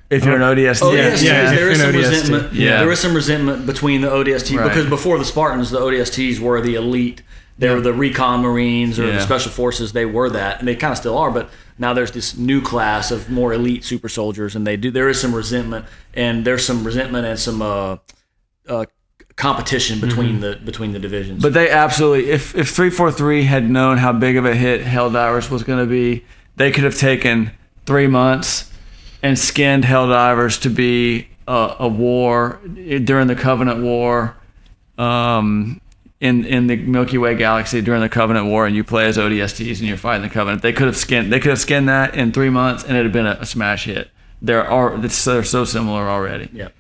If you're an ODST. Oh, yes, there is some ODST. resentment. Yeah. There is some resentment between the ODST, because before the Spartans, the ODSTs were the elite. They were the recon Marines or the Special Forces. They were that, and they kind of still are, but now there's this new class of more elite super soldiers, and there is some resentment, and there's some resentment and some competition between the divisions. But they absolutely, if 343 had known how big of a hit Helldivers was going to be, they could have taken 3 months and skinned Helldivers to be a war during the Covenant War, in the Milky Way galaxy during the Covenant War, and you play as ODSTs and you're fighting the Covenant. They could have skinned that in 3 months, and it'd have been a smash hit. They're so similar already. Yeah.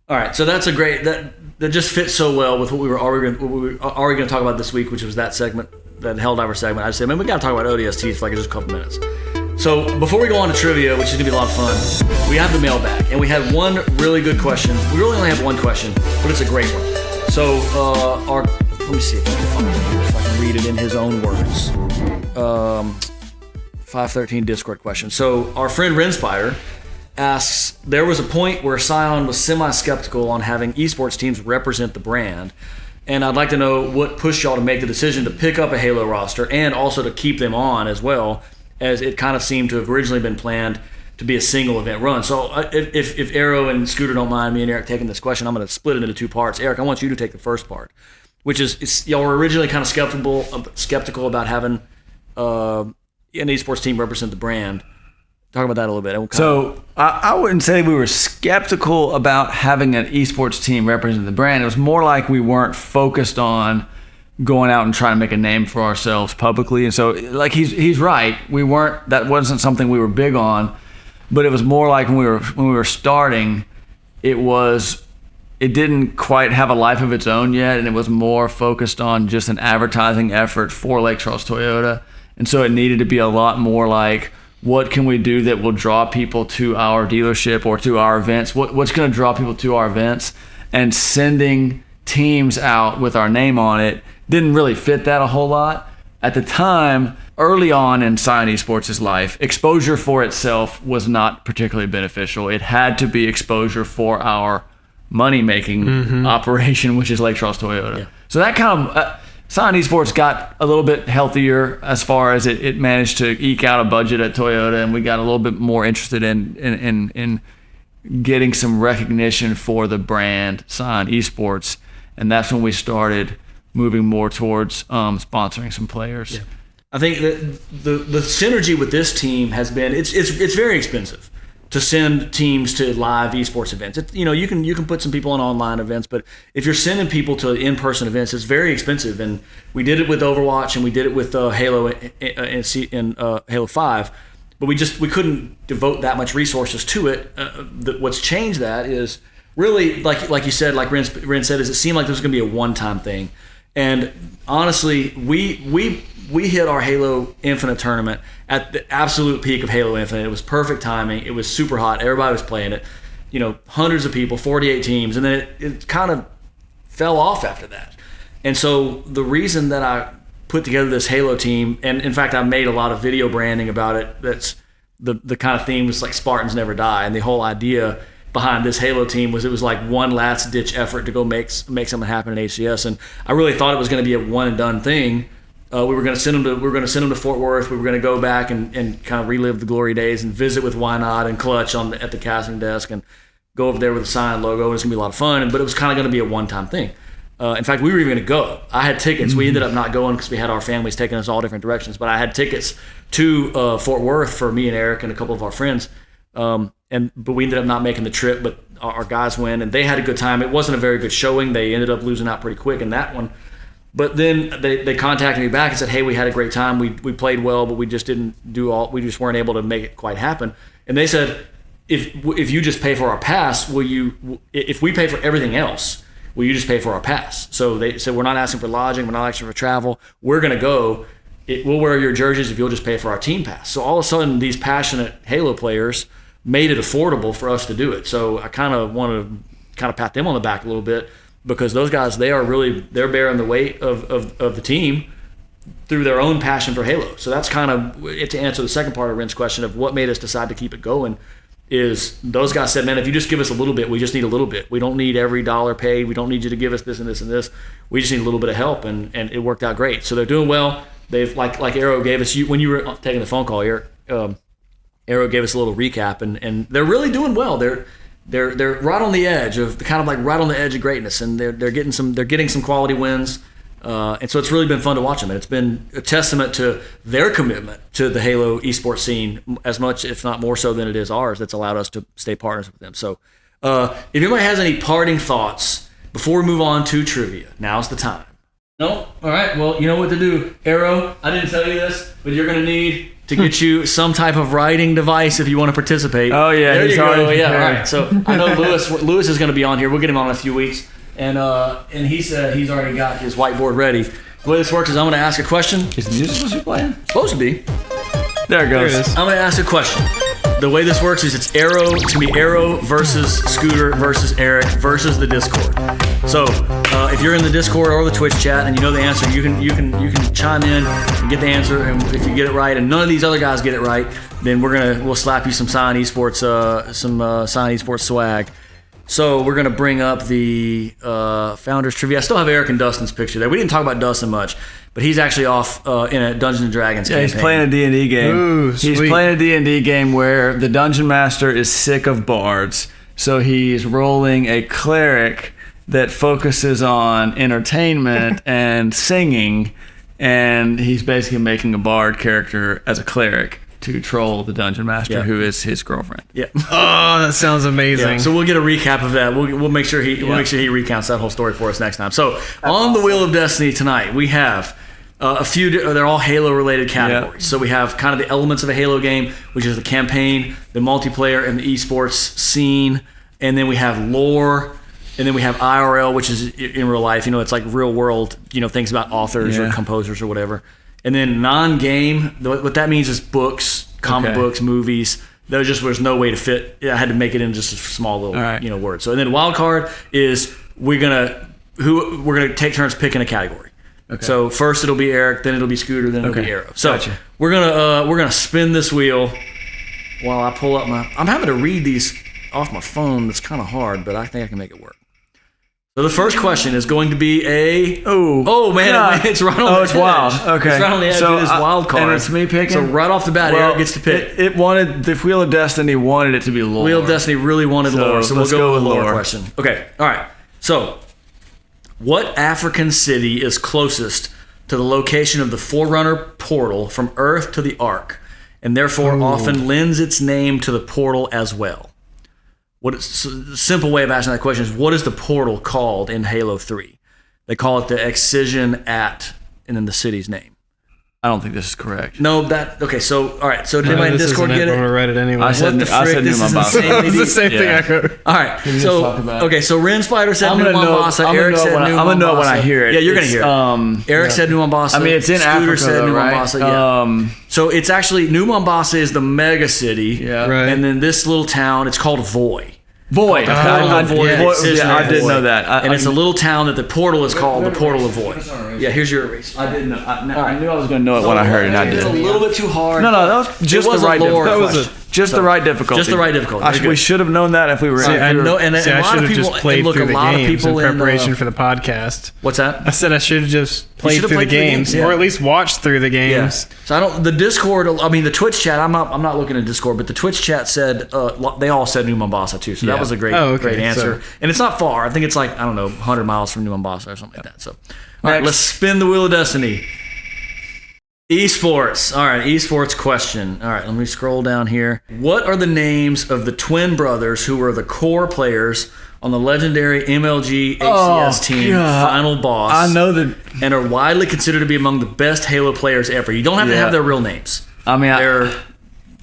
All right, so that's a great that just fits so well with what we were already going to talk about this week, which was that segment, that Helldiver segment. I just said, man, we got to talk about ODSTs for just a couple minutes. So before we go on to trivia, which is going to be a lot of fun, we have the mailbag, and we had one really good question. We really only have one question, but it's a great one. So let me see if I can read it in his own words. 513 Discord question. So our friend Renspider asks, there was a point where Scion was semi-skeptical on having esports teams represent the brand, and I'd like to know what pushed y'all to make the decision to pick up a Halo roster and also to keep them on, as well as it kind of seemed to have originally been planned to be a single event run. So if Aero and Scooter don't mind me and Eric taking this question, I'm going to split it into two parts. Eric, I want you to take the first part, which is y'all were originally kind of skeptical about having an esports team represent the brand. Talk about that a little bit. So I wouldn't say we were skeptical about having an esports team represent the brand. It was more like we weren't focused on going out and trying to make a name for ourselves publicly. And so, like, he's right. That wasn't something we were big on. But it was more like when we were starting, it didn't quite have a life of its own yet, and it was more focused on just an advertising effort for Lake Charles Toyota. And so it needed to be a lot more like, what can we do that will draw people to our dealership or to our events? What's going to draw people to our events? And sending teams out with our name on it didn't really fit that a whole lot. At the time, early on in Scion Esports' life, exposure for itself was not particularly beneficial. It had to be exposure for our money-making operation, which is Lake Charles Toyota. Yeah. So that kind of Scion Esports got a little bit healthier as far as it managed to eke out a budget at Toyota, and we got a little bit more interested in getting some recognition for the brand Scion Esports, and that's when we started moving more towards sponsoring some players. Yeah. I think that the synergy with this team has been it's very expensive to send teams to live esports events. You can put some people on online events, but if you're sending people to in-person events, it's very expensive. And we did it with Overwatch, and we did it with Halo and Halo 5, but we couldn't devote that much resources to it. What's changed that is really like you said, like Ren said, is it seemed like this was going to be a one-time thing. And honestly, we hit our Halo Infinite tournament at the absolute peak of Halo Infinite. It was perfect timing. It was super hot. Everybody was playing it. Hundreds of people, 48 teams, and then it kind of fell off after that. And so the reason that I put together this Halo team, and in fact I made a lot of video branding about it, that's the kind of theme was like Spartans never die, and the whole idea behind this Halo team was it was like one last ditch effort to go make something happen in HCS, and I really thought it was going to be a one and done thing. We were going to send them to Fort Worth. We were going to go back and kind of relive the glory days and visit with Why Not and Clutch at the casting desk and go over there with the Scion logo. It was going to be a lot of fun, but it was kind of going to be a one-time thing. In fact, we were even going to go. I had tickets. We ended up not going because we had our families taking us all different directions, but I had tickets to Fort Worth for me and Eric and a couple of our friends. But we ended up not making the trip, but our guys went, and they had a good time. It wasn't a very good showing. They ended up losing out pretty quick in that one. But then they contacted me back and said, "Hey, we had a great time. We played well, but we just didn't do all. We just weren't able to make it quite happen." And they said, "If you just pay for our pass, will you? If we pay for everything else, will you just pay for our pass?" So they said, "We're not asking for lodging. We're not asking for travel. We're going to go. We'll wear your jerseys if you'll just pay for our team pass." So all of a sudden, these passionate Halo players made it affordable for us to do it. So I kind of want to pat them on the back a little bit, because those guys, they're bearing the weight of the team through their own passion for Halo. So that's kind of to answer the second part of Ren's question of what made us decide to keep it going. Is those guys said, "Man, if you just give us a little bit, we just need a little bit. We don't need every dollar paid. We don't need you to give us this and this and this. We just need a little bit of help," and it worked out great. So they're doing well. They've like Aero gave us, when you were taking the phone call, Aero gave us a little recap, and they're really doing well. They're right on the edge of right on the edge of greatness, and they're getting some quality wins, and so it's really been fun to watch them. And it's been a testament to their commitment to the Halo esports scene as much, if not more so, than it is ours. That's allowed us to stay partners with them. So, if anybody has any parting thoughts before we move on to trivia, now's the time. No? All right. Well, you know what to do, Aero. I didn't tell you this, but you're going to need to get you some type of writing device if you want to participate. Oh yeah, there you go. Yeah, all right. So I know Lewis is going to be on here. We'll get him on in a few weeks, and he said he's already got his whiteboard ready. The way this works is I'm going to ask a question. Is the music supposed to be playing? Supposed to be. There it goes. I'm going to ask a question. The way this works is it's going to be Aero versus Scooter versus Eric versus the Discord. So if you're in the Discord or the Twitch chat and you know the answer, you can chime in and get the answer. And if you get it right, and none of these other guys get it right, then we'll slap you some Scion Esports Scion Esports swag. So we're gonna bring up the Founders Trivia. I still have Eric and Dustin's picture there. We didn't talk about Dustin much, but he's actually off in a Dungeons and Dragons campaign. He's playing a D&D game. Ooh, he's sweet. playing a D&D game where the Dungeon Master is sick of bards, so he's rolling a cleric that focuses on entertainment and singing, and he's basically making a bard character as a cleric to troll the Dungeon Master, who is his girlfriend. Yeah. Oh, that sounds amazing. Yeah, so we'll get a recap of that. We'll make sure he recounts that whole story for us next time. So on the Wheel of Destiny tonight, we have a few. They're all Halo related categories. So we have kind of the elements of a Halo game, which is the campaign, the multiplayer, and the esports scene, and then we have lore. And then we have IRL, which is in real life. It's like real world, things about authors or composers or whatever. And then non-game, what that means is books, comic books, movies. There's no way to fit. I had to make it in just a small little word. So and then wild card is we're gonna take turns picking a category. Okay. So first it'll be Eric, then it'll be Scooter, then it'll be Aero. So we're gonna spin this wheel while I pull up I'm having to read these off my phone. That's kind of hard, but I think I can make it work. So the first question is going to be a... Oh man, God. it's right on the Oh, it's edge. wild. Okay. It's right on the edge of this wild card. And it's me picking? So right off the bat, Eric gets to pick. It wanted, the Wheel of Destiny wanted it to be lore. Wheel of Destiny really wanted lore, so we'll let's go with with lore question. Okay, all right. So, what African city is closest to the location of the Forerunner portal from Earth to the Ark, and therefore often lends its name to the portal as well? The simple way of asking that question is, what is the portal called in Halo 3? They call it the Excision at, and then the city's name. I don't think this is correct. No, okay, so, all right, so did anybody in Discord get it? I'm gonna write it anyway. I said This is insanely It's the deep. same thing I heard. All right, so so Ren Spider said I'm New gonna know- Mombasa. I'm gonna Eric know said when I- New I'm gonna know when I Mombasa. hear it. Yeah, you're gonna It's, hear it. Eric said New Mombasa. I mean, it's in Scooter Africa, said though, New right? Mombasa. Yeah. So it's actually New Mombasa is the mega city. Yeah. Right. And then this little town, it's called Voy. Void. I did know that. And it's a little town that the portal is called the Portal of Void. Yeah, here's your eraser. I didn't know. I knew I was going to know it when I heard it, and I It's a did. little bit too hard. No, that was just was the a right lore difficulty. question. Just the right difficulty. Just the right difficulty. Very We good. should have known that if we were. I know, and See, a I lot should of have people just played look, through a the lot of games people in preparation for the podcast. What's that? I said I should have just played should have through the played through the games, games, yeah. or at least watched through the games. So I don't. The Discord. I mean, the Twitch chat. I'm not looking at Discord, but the Twitch chat said they all said New Mombasa too. So that was a great great answer. And it's not far. I think it's like, I don't know, 100 miles from New Mombasa or something like that. So all right, let's spin the wheel of destiny. Esports. All right, esports question. All right, let me scroll down here. What are the names of the twin brothers who were the core players on the legendary MLG HCS team Final Boss? I know that. And are widely considered to be among the best Halo players ever. You don't have to have their real names. I mean,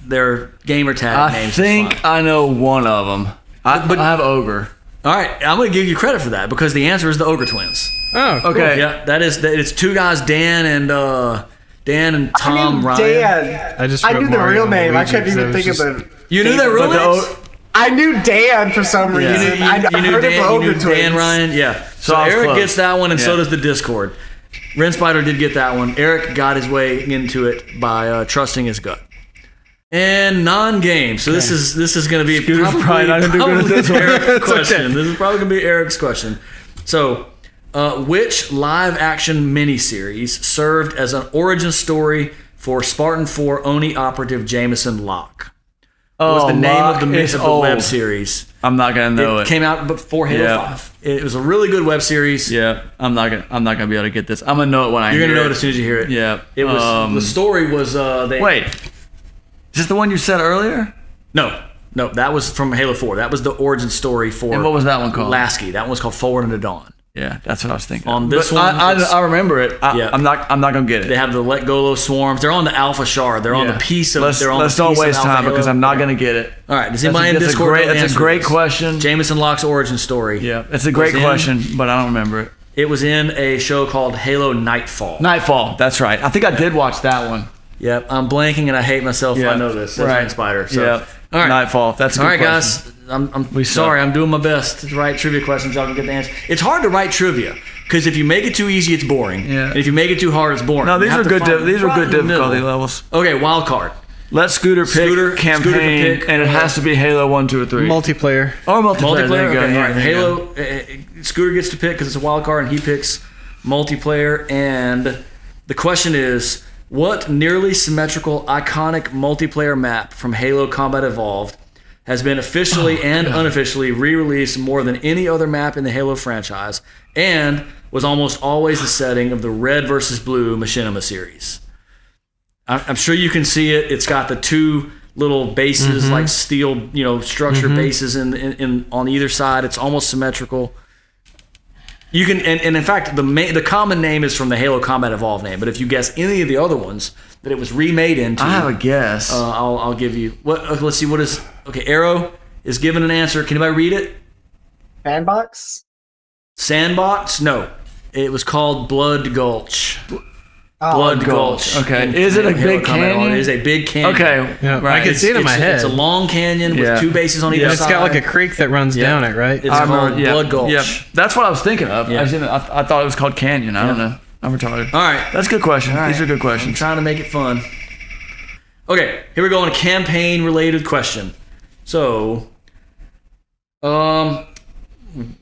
Their gamer tag names. I think I know one of them. I have Ogre. All right, I'm going to give you credit for that because the answer is the Ogre Twins. Oh, cool. Okay. Yeah, it's two guys, Dan and Tom Ryan. Dan. I knew the Mario real and name. I Luigi couldn't even because think I of was the. You knew their real names? I knew Dan for some reason. You I knew heard of the Dan, Ogre Twins. Dan Ryan. Yeah. So I was Eric close. gets that one, and so Yeah. does the Discord. Ren Spider did get that one. Eric got his way into it by trusting his gut. And non-game. So this is going to be probably not gonna do good at this one. Eric's question. This is probably going to be Eric's question. So, which live-action miniseries served as an origin story for Spartan 4 Oni operative Jameson Locke? What was the name of the web series? I'm not gonna know it. It came out before Halo 5. It was a really good web series. Yeah, I'm not gonna be able to get this. I'm gonna know it when I hear it. You're gonna know it as soon as you hear it. Yeah. It was the story was Wait, is this the one you said earlier? No, that was from Halo 4. That was the origin story for. And what was that one called? Lasky. That one was called Forward into Dawn. Yeah, that's what I was thinking. On this But one, I remember it. I'm not gonna get They it. have the Let Go Those Swarms. They're on the Alpha Shard. They're on the piece of. Let's They're on let's the don't piece of waste Alpha time because Halo. I'm not gonna get it. All right. Does anybody in That's Discord? That's a great question. Jameson Locke's origin story. Yeah, it's a great question, but I don't remember it. It was in a show called Halo Nightfall. Nightfall. That's right. I think I did watch that one. Yep. I'm blanking and I hate myself. If I know this. That's Right. Ren Spider. So. Yeah. All right. Nightfall. That's a good All right, question. guys. I'm suck. sorry. I'm doing my best to write trivia questions. Y'all can get the answer. It's hard to write trivia because if you make it too easy, it's boring. Yeah. And if you make it too hard, it's boring. No, You these have are to good. find These are right good in the difficulty middle. levels. Okay, wild card. Let Scooter pick Scooter can campaign, pick, and it has to be Halo 1, 2, or 3. Multiplayer. Or multiplayer. There you go. Okay, Yeah, all right. there you go. Halo. Scooter gets to pick because it's a wild card, and he picks multiplayer. And the question is, what nearly symmetrical, iconic multiplayer map from Halo Combat Evolved has been officially and unofficially re-released more than any other map in the Halo franchise, and was almost always the setting of the Red versus Blue Machinima series? I'm sure you can see it. It's got the two little bases, like steel, structure bases in on either side. It's almost symmetrical. You can, and in fact, the common name is from the Halo Combat Evolved name. But if you guess any of the other ones that it was remade into, I have a guess. I'll give you what. Let's see what is. Okay, Aero is given an answer. Can anybody read it? Sandbox? Sandbox? No, it was called Blood Gulch. Oh, Blood Gulch. Okay. Is it a Halo big Combat Evolved. canyon? It is a big canyon. Okay. Yeah, Right. I can see it in my head. It's a long canyon with Yeah. two bases on either And side. it's got like a creek that runs down it, right? It's called Blood Gulch. Yeah, that's what I was thinking of. Yeah. I thought it was called Canyon. I don't know. I'm retarded. All right. That's a good question. All right. These are good I'm questions. trying to make it fun. Okay, here we go on a campaign-related question. So,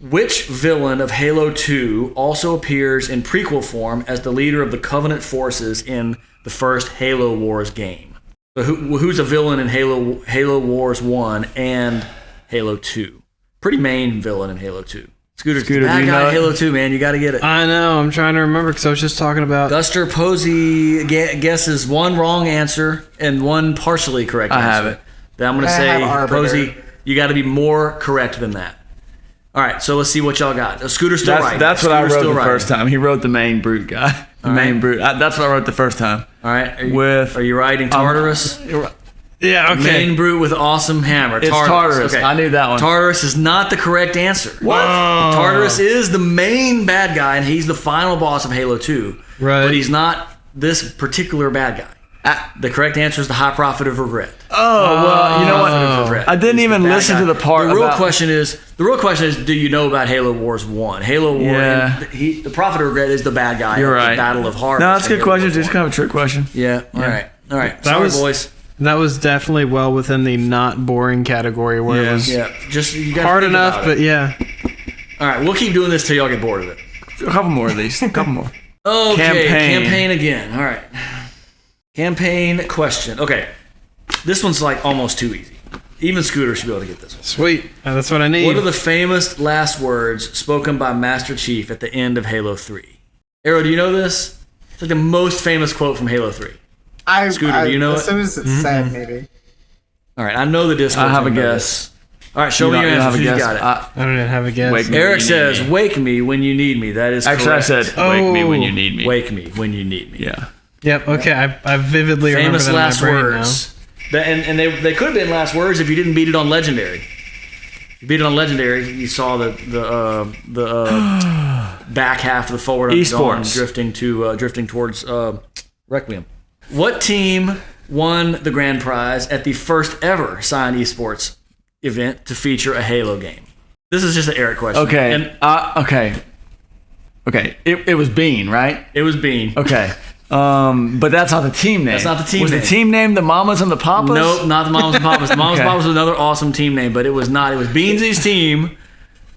Which villain of Halo 2 also appears in prequel form as the leader of the Covenant forces in the first Halo Wars game? So who's a villain in Halo Wars 1 and Halo 2? Pretty main villain in Halo 2. Scooter, bad guy in Halo 2, man. You got to get it. I know. I'm trying to remember because I was just talking about. Guster Posey guesses one wrong answer and one partially correct answer. I have it. Then I'm going to say, Posey, you got to be more correct than that. All right, so let's see what y'all got. Scooter's still right. That's what I wrote the first time. He wrote the main brute guy. Main brute. That's what I wrote the first time. All right. Are you writing Tartarus? Yeah, okay. Main brute with awesome hammer. It's Tartarus. Okay. I knew that one. Tartarus is not the correct answer. What? Tartarus is the main bad guy, and he's the final boss of Halo 2. Right. But he's not this particular bad guy. The correct answer is the High Prophet of Regret. Oh, well, you know what? I didn't even listen to the part. The real question is, do you know about Halo Wars 1? Halo War, the Prophet of Regret is the bad guy. You're in right. the Battle of Harvest. No, that's a good question. It's kind of a trick question. Yeah. All right. Sorry, boys. That was definitely well within the not boring category where it was just you gotta hard think enough, about but it. yeah. All right, we'll keep doing this till y'all get bored of it. A couple more of these. A couple more. Okay, campaign again. All right. Campaign question. Okay. This one's like almost too easy. Even Scooter should be able to get this one. Sweet. That's what I need. What are the famous last words spoken by Master Chief at the end of Halo 3? Aero, do you know this? It's like the most famous quote from Halo 3. Scooter, do you know it? As soon as it's said, maybe. All right, I know the Discord. I have a guess. All right, show me your answer. You got it. I don't even have a guess. Eric says, "Wake me when you need me." That is correct. Actually, I said, "Wake me when you need me." Wake me when you need me. Yeah. Yep. Okay. I vividly remember Famous that last in my brain words. And they could have been last words if you didn't beat it on Legendary. If you beat it on Legendary, you saw the back half of the forward Esports drifting towards Requiem. What team won the grand prize at the first ever Scion Esports event to feature a Halo game? This is just an Eric question. Okay. Okay. It was Bean, right? It was Bean. Okay. But that's not the team name. That's not the team name. name. Was the team name the Mamas and the Papas? Nope, not the Mamas and Papas. The Mamas and Papas was another awesome team name, but it was not. It was Beansy's team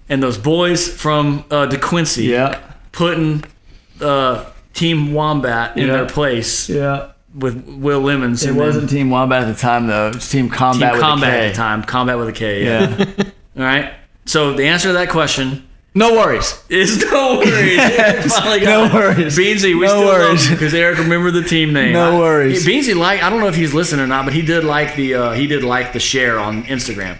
and those boys from DeQuincy putting Team Wombat in their place with Will Lemons. It wasn't Team Wombat at the time, though. It was Team Combat with a K. At the time. Combat with a K, yeah. All right. So the answer to that question... No worries. Is no worries. No worries. Beansy, we still love you because Eric remembered the team name. No worries. Beansy, I don't know if he's listening or not, but he did like the share on Instagram.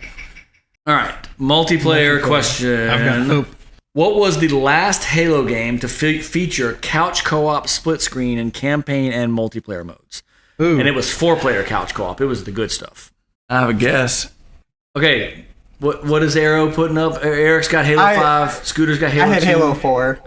All right, multiplayer question. I've got hope. What was the last Halo game to feature couch co-op, split screen, and campaign and multiplayer modes? Ooh. And it was 4-player couch co-op. It was the good stuff. I have a guess. Okay. What is Aero putting up? Eric's got Halo 5. Scooter's got Halo 2. I had Halo 4.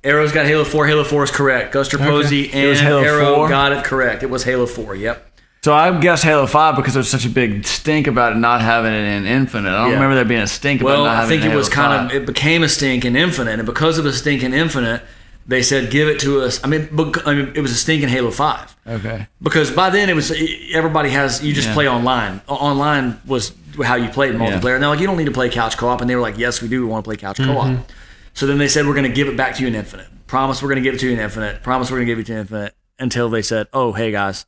Aero's got Halo 4. Halo 4 is correct. Guster Posey and Aero got it correct. It was Halo 4. Yep. So I guessed Halo 5 because there's such a big stink about it not having it in Infinite. I don't remember there being a stink about not having it in Halo 5. Well, I think it became a stink in Infinite, and because of a stink in Infinite, they said, give it to us. I mean, it was a stink in Halo 5. Okay. Because by then, everybody has, you just play online. Online was how you played multiplayer. And they're like, you don't need to play couch co-op. And they were like, yes, we do. We want to play couch co-op. So then they said, we're going to give it back to you in Infinite. Promise we're going to give it to you in Infinite. Promise we're going to give it to you in Infinite. Until they said, oh, hey, guys.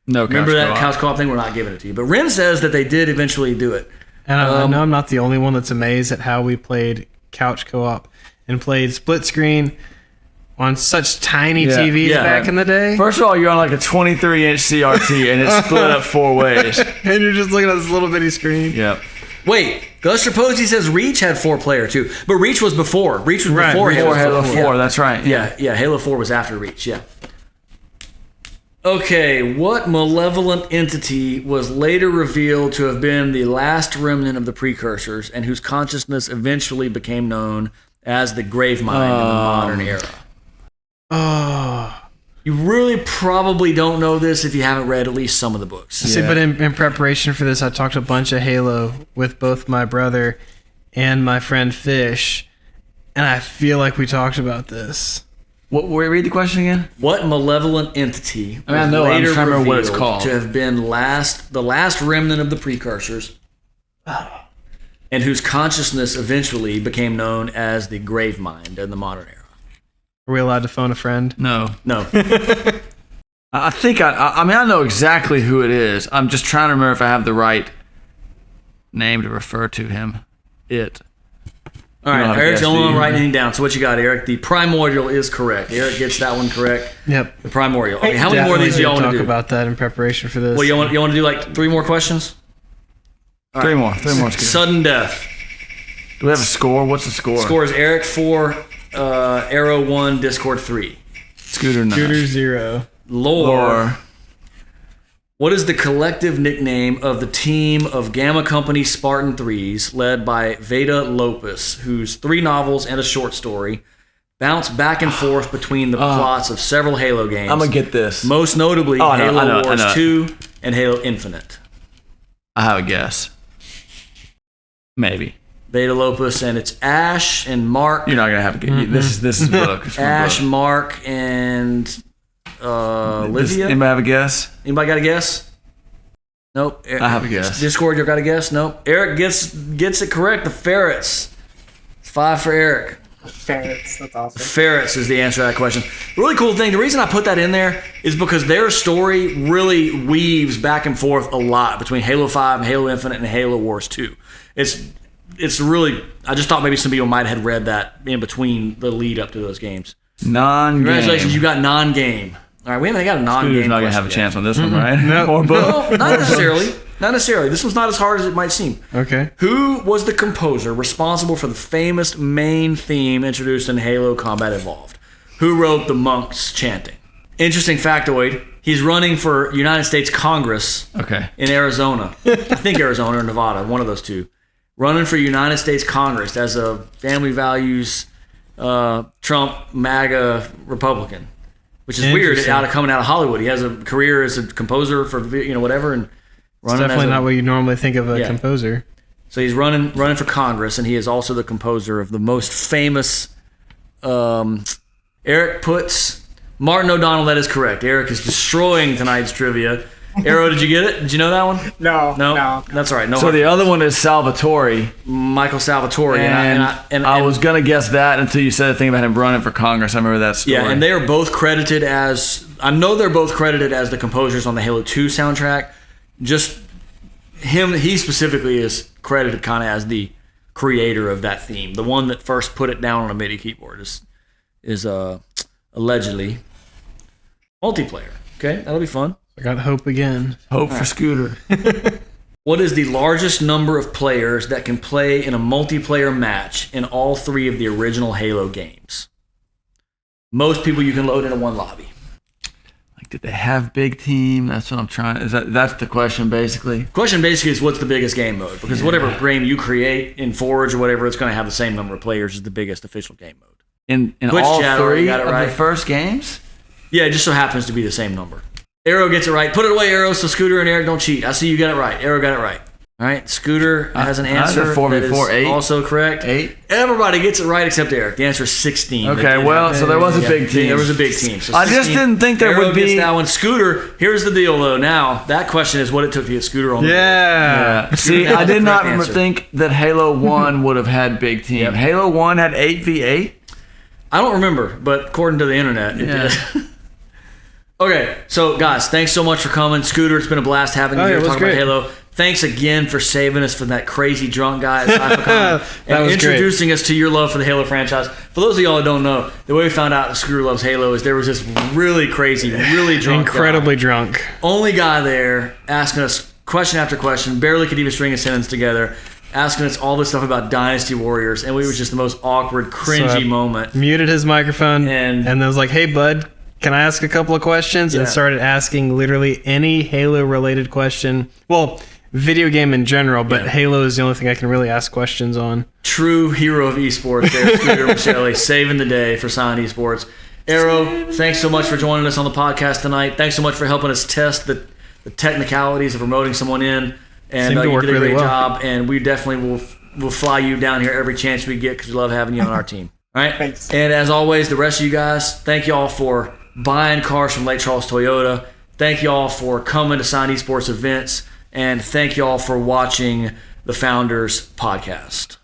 Remember that couch co-op thing? We're not giving it to you. But Ren says that they did eventually do it. And I know I'm not the only one that's amazed at how we played couch co-op and played split screen on such tiny TVs back in the day. First of all, you're on like a 23-inch CRT and it's split up 4 ways. And you're just looking at this little bitty screen. Yep. Wait, Guster Posey says Reach had 4-player too. But Reach was before. Reach was before Halo 4. Yeah. That's right. Yeah, Halo 4 was after Reach, yeah. Okay, what malevolent entity was later revealed to have been the last remnant of the precursors and whose consciousness eventually became known as the Gravemind in the modern era? Oh. You really probably don't know this if you haven't read at least some of the books. See, but in preparation for this, I talked a bunch of Halo with both my brother and my friend Fish, and I feel like we talked about this. Read the question again? What malevolent entity I'm trying to remember what it's called. To have been the last remnant of the precursors and whose consciousness eventually became known as the Grave Mind in the modern era? Are we allowed to phone a friend? No. No. I think I mean I know exactly who it is. I'm just trying to remember if I have the right name to refer to him. All right, Eric's the only one writing anything down. So what you got, Eric? The primordial is correct. Eric gets that one correct. Yep. The primordial. Okay, how many more of these do y'all want to do? Talk about that in preparation for this. Well, you want to do like 3 more questions? Three more. Three more. Sudden death. Do we have a score? What's the score? Score is Eric 4, Aero 1, Discord 3. Scooter 9. Scooter 0. Lore. What is the collective nickname of the team of Gamma Company Spartan 3s led by Veda Lopez, whose 3 novels and a short story bounce back and forth between the plots of several Halo games? I'm going to get this. Most notably, I Halo know. Wars 2 and Halo Infinite. I have a guess. Maybe. Veda Lopez, and it's Ash and Mark. You're not going to have a guess. This is a book. It's from a Ash, book. Mark, and Olivia. Anybody have a guess? Anybody got a guess? Nope. I have a guess. Discord, you got a guess? Nope. Eric gets it correct. The Ferrets. It's 5 for Eric. Ferrets, that's awesome. Ferrets is the answer to that question. Really cool thing. The reason I put that in there is because their story really weaves back and forth a lot between Halo 5 and Halo Infinite and Halo Wars 2. It's really, I just thought maybe some people might have read that in between the lead up to those games. Non-game. Congratulations, you got non-game. All right, we haven't got a non-game. Scooter's not going to have a chance on this one, right? No. No, not necessarily. Not necessarily. This one's not as hard as it might seem. Okay. Who was the composer responsible for the famous main theme introduced in Halo Combat Evolved? Who wrote the monks chanting? Interesting factoid. He's running for United States Congress in Arizona. I think Arizona or Nevada, one of those two. Running for United States Congress as a family values Trump MAGA Republican, which is weird coming out of Hollywood. He has a career as a composer for whatever, and It's definitely not what you normally think of a composer. So he's running for Congress, and he is also the composer of the most famous. Eric puts Martin O'Donnell. That is correct. Eric is destroying tonight's trivia. Aero, did you get it? Did you know that one? No. That's all right. No. So the other one is Salvatore. Michael Salvatore, And I was going to guess that until you said the thing about him running for Congress. I remember that story. Yeah, and they are both credited as, I know they're both credited as the composers on the Halo 2 soundtrack. Just him, he specifically is credited kind of as the creator of that theme. The one that first put it down on a MIDI keyboard is allegedly multiplayer. Okay, that'll be fun. I got hope again. Hope for Scooter. What is the largest number of players that can play in a multiplayer match in all 3 of the original Halo games? Most people you can load into one lobby. Like, did they have big team? That's what I'm trying. That's the question, basically. Question basically is what's the biggest game mode? Because whatever game you create in Forge or whatever, it's going to have the same number of players as the biggest official game mode. In Twitch all chat 3 got it of right. the first games? Yeah, it just so happens to be the same number. Aero gets it right. Put it away, Aero, so Scooter and Eric don't cheat. I see you got it right. Aero got it right. All right, Scooter has an answer that is also correct. 8. Everybody gets it right except Eric. The answer is 16. Okay, well, so there was a big team. There was a big team. So I just didn't think there Aero would be. Gets that one. Scooter, here's the deal, though. Now, that question is what it took to get Scooter on the board. Yeah. See, I did not think that Halo 1 would have had big team. Yep. Halo 1 had 8v8. I don't remember, but according to the internet, it did. Okay, so guys, thanks so much for coming. Scooter, it's been a blast having you here talking about Halo. Thanks again for saving us from that crazy drunk guy at Cyphercon and introducing us to your love for the Halo franchise. For those of y'all who don't know, the way we found out that Scooter loves Halo is there was this really crazy, really drunk incredibly guy. drunk. Only guy there asking us question after question, barely could even string a sentence together, asking us all this stuff about Dynasty Warriors, and we was just the most awkward, cringy moment. Muted his microphone and then was like, hey, bud, can I ask a couple of questions? And started asking literally any Halo-related question. Well, video game in general, but Halo is the only thing I can really ask questions on. True hero of esports there, Scooter Michelli, saving the day for Scion Esports. Aero, thanks so much for joining us on the podcast tonight. Thanks so much for helping us test the technicalities of promoting someone in. And you did a great job. And we definitely will fly you down here every chance we get because we love having you on our team. All right? Thanks. And as always, the rest of you guys, thank you all for buying cars from Lake Charles Toyota. Thank you all for coming to Scion Esports events. And thank you all for watching the Founders Podcast.